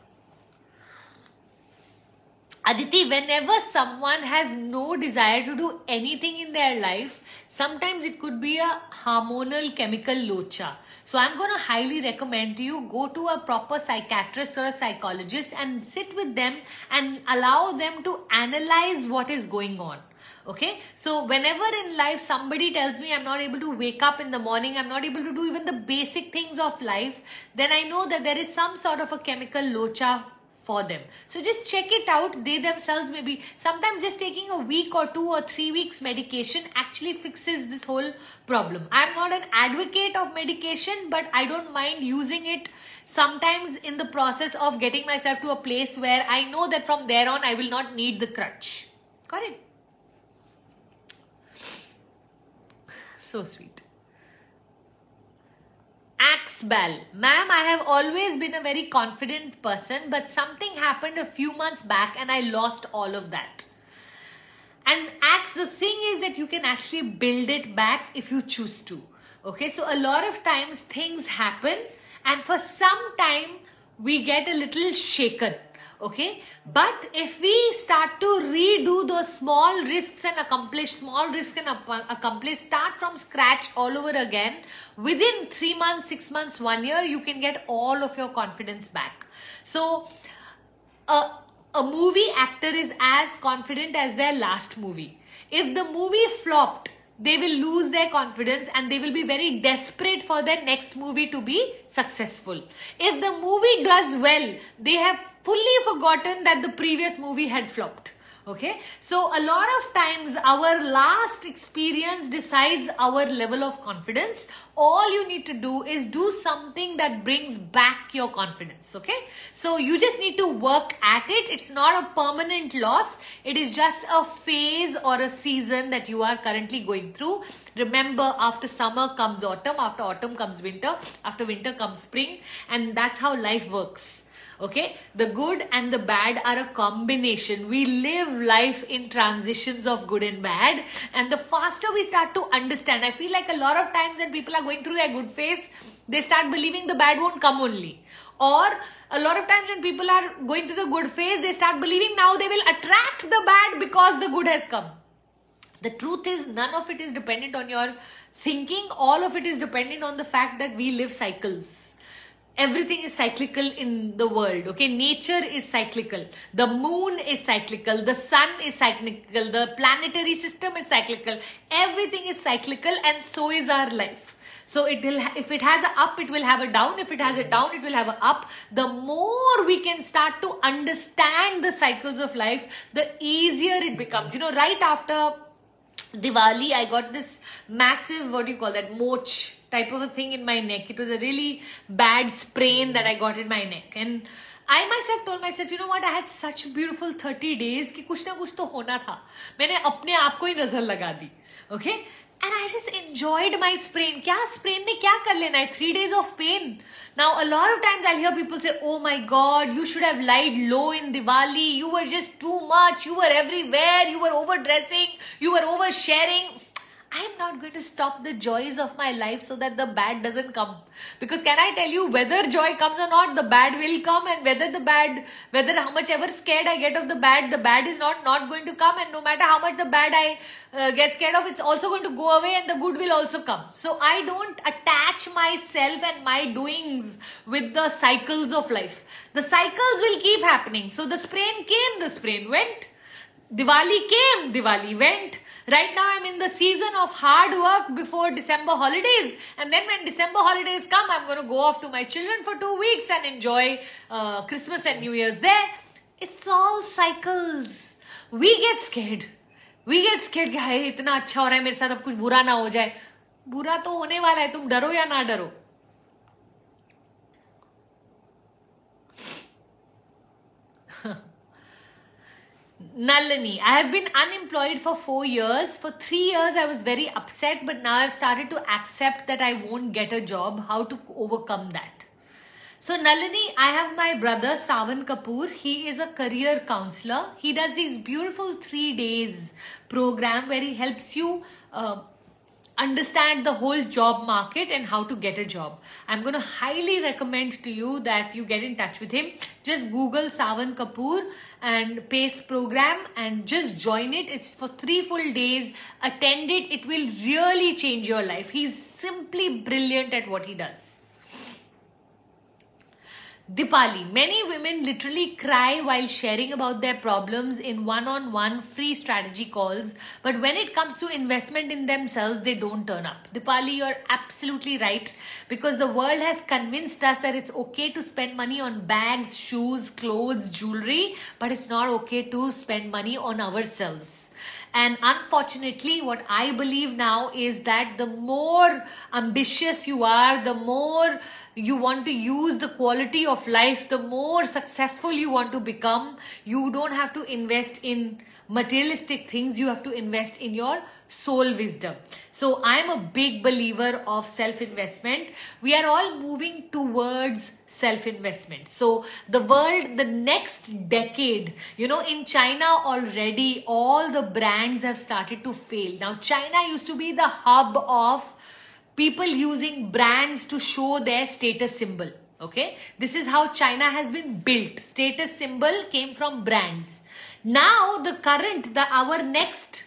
A: Aditi, whenever someone has no desire to do anything in their life, sometimes it could be a hormonal chemical locha. So I'm going to highly recommend to you, go to a proper psychiatrist or a psychologist and sit with them and allow them to analyze what is going on. Okay, so whenever in life somebody tells me I'm not able to wake up in the morning, I'm not able to do even the basic things of life, then I know that there is some sort of a chemical locha for them. So just check it out. They themselves maybe, sometimes just taking a week or 2 or 3 weeks medication actually fixes this whole problem. I'm not an advocate of medication, but I don't mind using it sometimes in the process of getting myself to a place where I know that from there on I will not need the crutch. Got it? So sweet. Axbal, ma'am, I have always been a very confident person, but something happened a few months back and I lost all of that. And Ax, the thing is that you can actually build it back if you choose to. Okay, so a lot of times things happen and for some time we get a little shaken. Okay, but if we start to redo those small risks and accomplish, start from scratch all over again, within 3 months, 6 months, 1 year, you can get all of your confidence back. So a movie actor is as confident as their last movie. If the movie flopped, they will lose their confidence and they will be very desperate for their next movie to be successful. If the movie does well, they have fully forgotten that the previous movie had flopped. Okay, so a lot of times our last experience decides our level of confidence. All you need to do is do something that brings back your confidence. Okay, so you just need to work at it. It's not a permanent loss. It is just a phase or a season that you are currently going through. Remember, after summer comes autumn, after autumn comes winter, after winter comes spring, and that's how life works. Okay, the good and the bad are a combination. We live life in transitions of good and bad, and the faster we start to understand, I feel like a lot of times when people are going through their good phase, they start believing the bad won't come only. Or a lot of times when people are going through the good phase, they start believing now they will attract the bad because the good has come. The truth is, none of it is dependent on your thinking. All of it is dependent on the fact that we live cycles. Everything is cyclical in the world. Okay, nature is cyclical. The moon is cyclical. The sun is cyclical. The planetary system is cyclical. Everything is cyclical, and so is our life. So if it has a up, it will have a down. If it has a down, it will have a up. The more we can start to understand the cycles of life, the easier it becomes. You know, right after Diwali, I got this massive, what do you call that, moch type of a thing in my neck. It was a really bad sprain that I got in my neck. And I myself told myself, you know what, I had such beautiful 30 days कि कुछ ना कुछ तो होना था. मैंने अपने आप को ही नजर लगा दी. Okay? And I just enjoyed my sprain. क्या sprain में क्या कर लेना है? 3 days of pain. Now, a lot of times I'll hear people say, oh my God, you should have lied low in Diwali. You were just too much. You were everywhere. You were overdressing. You were oversharing. I'm not going to stop the joys of my life so that the bad doesn't come. Because can I tell you, whether joy comes or not, the bad will come. And whether how much ever scared I get of the bad is not going to come. And no matter how much the bad I get scared of, it's also going to go away and the good will also come. So I don't attach myself and my doings with the cycles of life. The cycles will keep happening. So the sprain came, the sprain went. Diwali came, Diwali went. Right now I'm in the season of hard work before December holidays, and then when December holidays come, I'm going to go off to my children for 2 weeks and enjoy Christmas and New Year's there. It's all cycles. We get scared. We get scared कि हाय इतना अच्छा हो रहा है मेरे साथ, अब कुछ बुरा ना हो जाए. बुरा तो होने वाला है, तुम डरो या ना डरो. Nalini, I have been unemployed for 4 years. For 3 years, I was very upset, but now I've started to accept that I won't get a job. How to overcome that? So Nalini, I have my brother Savan Kapoor. He is a career counselor. He does these beautiful 3 days program where he helps you understand the whole job market and how to get a job. I'm going to highly recommend to you that you get in touch with him. Just Google Savan Kapoor and PACE program and just join it. It's for 3 full days. Attend it. It will really change your life. He's simply brilliant at what he does. Dipali, many women literally cry while sharing about their problems in one-on-one free strategy calls, but when it comes to investment in themselves, they don't turn up. Dipali, you're absolutely right, because the world has convinced us that it's okay to spend money on bags, shoes, clothes, jewelry, but it's not okay to spend money on ourselves. And unfortunately, what I believe now is that the more ambitious you are, the more you want to use the quality of life, the more successful you want to become, you don't have to invest in materialistic things, you have to invest in your soul wisdom. So I am a big believer of self-investment. We are all moving towards self-investment. So the world, the next decade, you know, in China already, all the brands have started to fail. Now, China used to be the hub of people using brands to show their status symbol. Okay, this is how China has been built. Status symbol came from brands. Now our next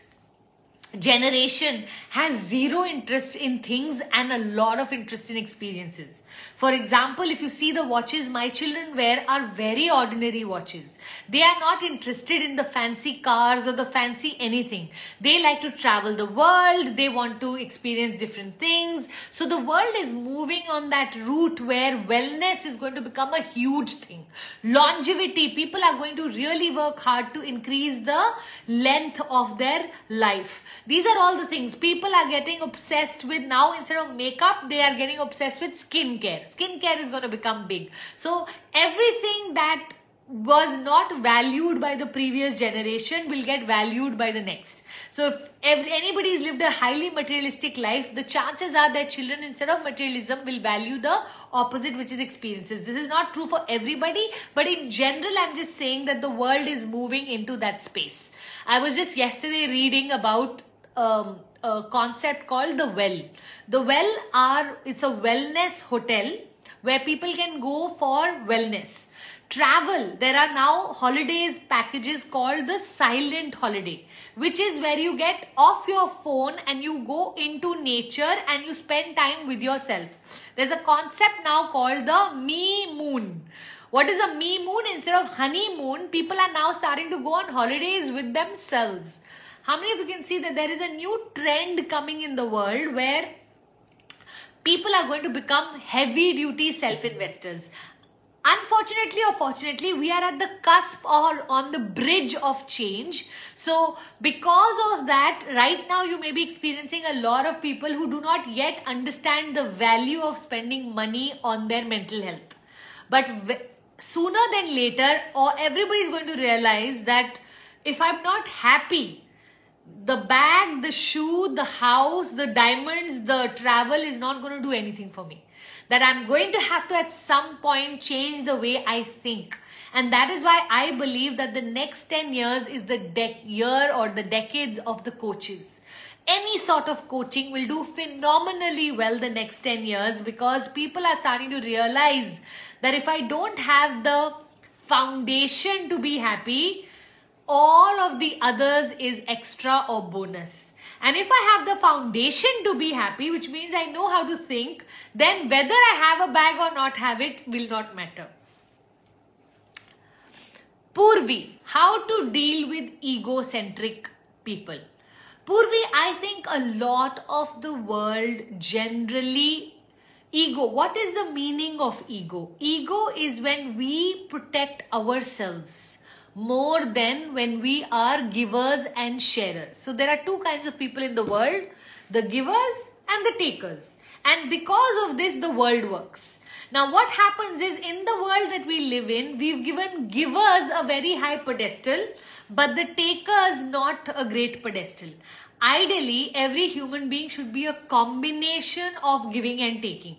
A: generation has zero interest in things and a lot of interest in experiences. For example, if you see the watches my children wear are very ordinary watches. They are not interested in the fancy cars or the fancy anything. They like to travel the world. They want to experience different things. So the world is moving on that route where wellness is going to become a huge thing. Longevity, people are going to really work hard to increase the length of their life. These are all the things people are getting obsessed with now. Instead of makeup, they are getting obsessed with skincare. Skincare is going to become big. So everything that was not valued by the previous generation will get valued by the next. So if anybody's lived a highly materialistic life, the chances are that children, instead of materialism, will value the opposite, which is experiences. This is not true for everybody, but in general, I'm just saying that the world is moving into that space. I was just yesterday reading about a concept called The Well. The Well it's a wellness hotel where people can go for wellness. Travel, there are now holidays packages called the silent holiday, which is where you get off your phone and you go into nature and you spend time with yourself. There's a concept now called the Me Moon. What is a Me Moon? Instead of honeymoon, people are now starting to go on holidays with themselves. How many of you can see that there is a new trend coming in the world where people are going to become heavy duty self-investors. Unfortunately or fortunately, we are at the cusp or on the bridge of change. So because of that, right now you may be experiencing a lot of people who do not yet understand the value of spending money on their mental health. But sooner than later, or everybody is going to realize that if I'm not happy, the bag, the shoe, the house, the diamonds, the travel is not going to do anything for me. That I'm going to have to at some point change the way I think. And that is why I believe that the next 10 years is the year or the decades of the coaches. Any sort of coaching will do phenomenally well the next 10 years, because people are starting to realize that if I don't have the foundation to be happy, all of the others is extra or bonus. And if I have the foundation to be happy, which means I know how to think, then whether I have a bag or not have it will not matter. Purvi, how to deal with egocentric people? Purvi, I think a lot of the world generally, ego, what is the meaning of ego? Ego is when we protect ourselves more than when we are givers and sharers. So there are two kinds of people in the world, the givers and the takers. And because of this, the world works. Now what happens is, in the world that we live in, we've given givers a very high pedestal, but the takers not a great pedestal. Ideally, every human being should be a combination of giving and taking.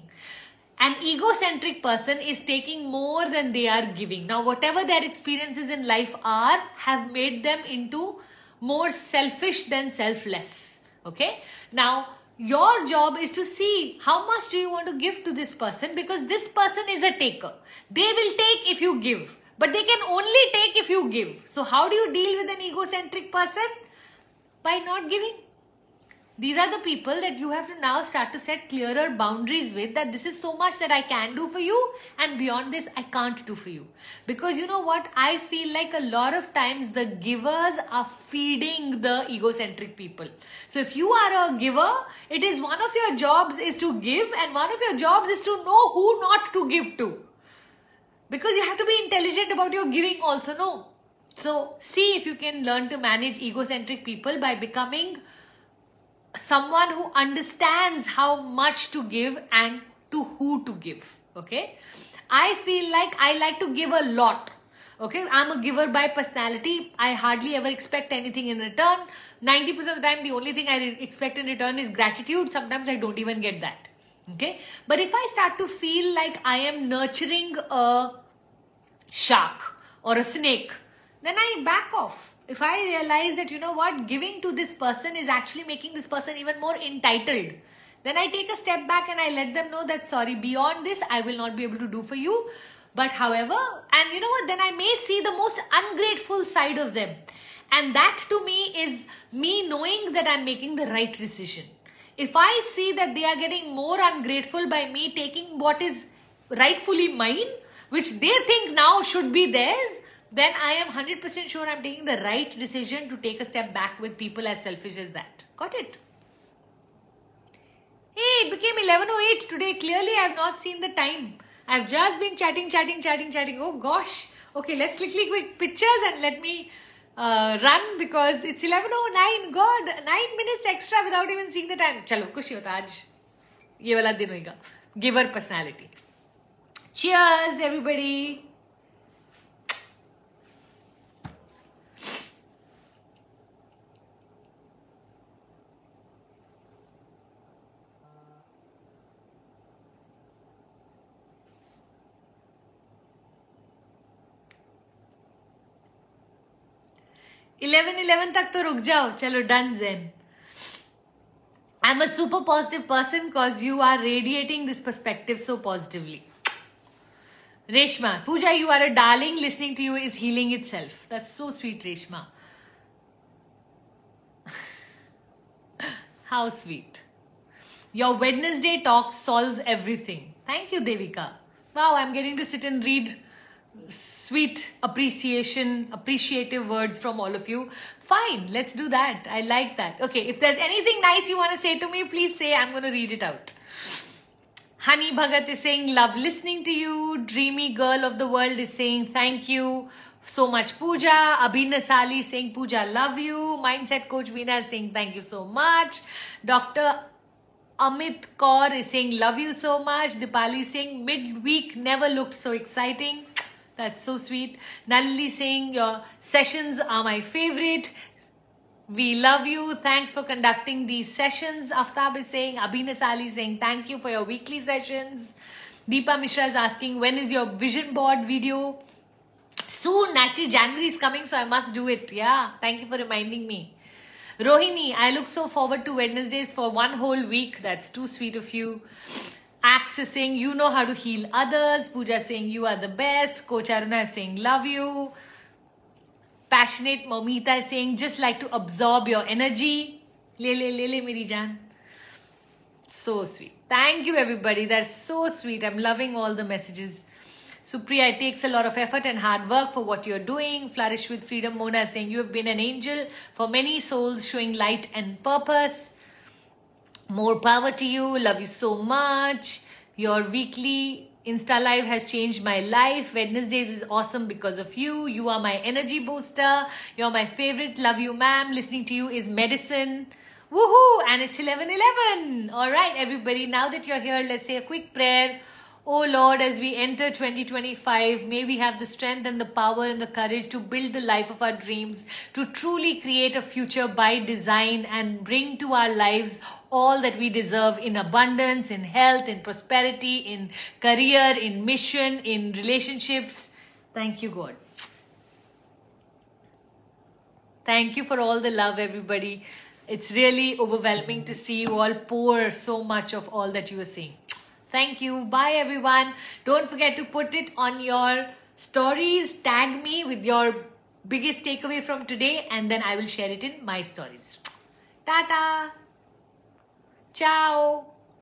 A: An egocentric person is taking more than they are giving. Now, whatever their experiences in life are, have made them into more selfish than selfless. Okay? Now, your job is to see how much do you want to give to this person, because this person is a taker. They will take if you give, but they can only take if you give. So, how do you deal with an egocentric person? By not giving. These are the people that you have to now start to set clearer boundaries with, that this is so much that I can do for you, and beyond this I can't do for you. Because you know what, I feel like a lot of times the givers are feeding the egocentric people. So if you are a giver, it is one of your jobs is to give, and one of your jobs is to know who not to give to. Because you have to be intelligent about your giving also, no? So see if you can learn to manage egocentric people by becoming someone who understands how much to give and to who to give. Okay, I feel like I like to give a lot. Okay, I'm a giver by personality. I hardly ever expect anything in return. 90% of the time, the only thing I expect in return is gratitude. Sometimes I don't even get that. Okay, but if I start to feel like I am nurturing a shark or a snake, then I back off. If I realize that, you know what, giving to this person is actually making this person even more entitled, then I take a step back and I let them know that, sorry, beyond this, I will not be able to do for you. But however, and you know what, then I may see the most ungrateful side of them. And that to me is me knowing that I'm making the right decision. If I see that they are getting more ungrateful by me taking what is rightfully mine, which they think now should be theirs, then I am 100% sure I'm taking the right decision to take a step back with people as selfish as that. Got it? Hey, it became 11:08 today. Clearly, I have not seen the time. I've just been chatting. Oh gosh. Okay, let's click pictures and let me run, because it's 11:09. God, 9 minutes extra without even seeing the time. Chalo, kushi hota aaj. Ye wala din hoega. Giver personality. Cheers, everybody. eleven तक तो रुक जाओ. चलो, done then. I'm a super positive person because you are radiating this perspective so positively. Reshma, Pooja, you are a darling. Listening to you is healing itself. That's so sweet, Reshma. How sweet. Your Wednesday talk solves everything. Thank you, Devika. Wow, I'm getting to sit and read sweet appreciative words from all of you. Fine, let's do that. I like that. Okay, if there's anything nice you want to say to me, please say. I'm going to read it out. Honey Bhagat is saying, love listening to you. Dreamy Girl of the World is saying, thank you so much, Pooja. Abhina Sali saying, Pooja, love you. Mindset Coach Veena is saying, thank you so much. Dr. Amit Kaur is saying, love you so much. Dipali is saying, midweek never looked so exciting. That's so sweet. Nalini saying, your sessions are my favorite. We love you. Thanks for conducting these sessions. Aftab is saying, Abhina Sali is saying, thank you for your weekly sessions. Deepa Mishra is asking, when is your vision board video? Soon, actually January is coming, so I must do it. Yeah, thank you for reminding me. Rohini, I look so forward to Wednesdays for one whole week. That's too sweet of you. Axe is saying, you know how to heal others. Pooja is saying, you are the best. Coach Aruna is saying, love you. Passionate Momita is saying, just like to absorb your energy. Le, meri jaan. So sweet. Thank you, everybody. That's so sweet. I'm loving all the messages. Supriya, it takes a lot of effort and hard work for what you're doing. Flourish with Freedom. Mona is saying, you have been an angel for many souls, showing light and purpose. More power to you. Love you so much. Your weekly Insta Live has changed my life. Wednesdays is awesome because of you. You are my energy booster. You're my favorite. Love you, ma'am. Listening to you is medicine. Woohoo! And it's 11:11. All right, everybody. Now that you're here, let's say a quick prayer. Oh Lord, as we enter 2025, may we have the strength and the power and the courage to build the life of our dreams, to truly create a future by design and bring to our lives all that we deserve in abundance, in health, in prosperity, in career, in mission, in relationships. Thank you, God. Thank you for all the love, everybody. It's really overwhelming to see you all pour so much of all that you are saying. Thank you. Bye, everyone. Don't forget to put it on your stories. Tag me with your biggest takeaway from today, and then I will share it in my stories. Tata. Ciao.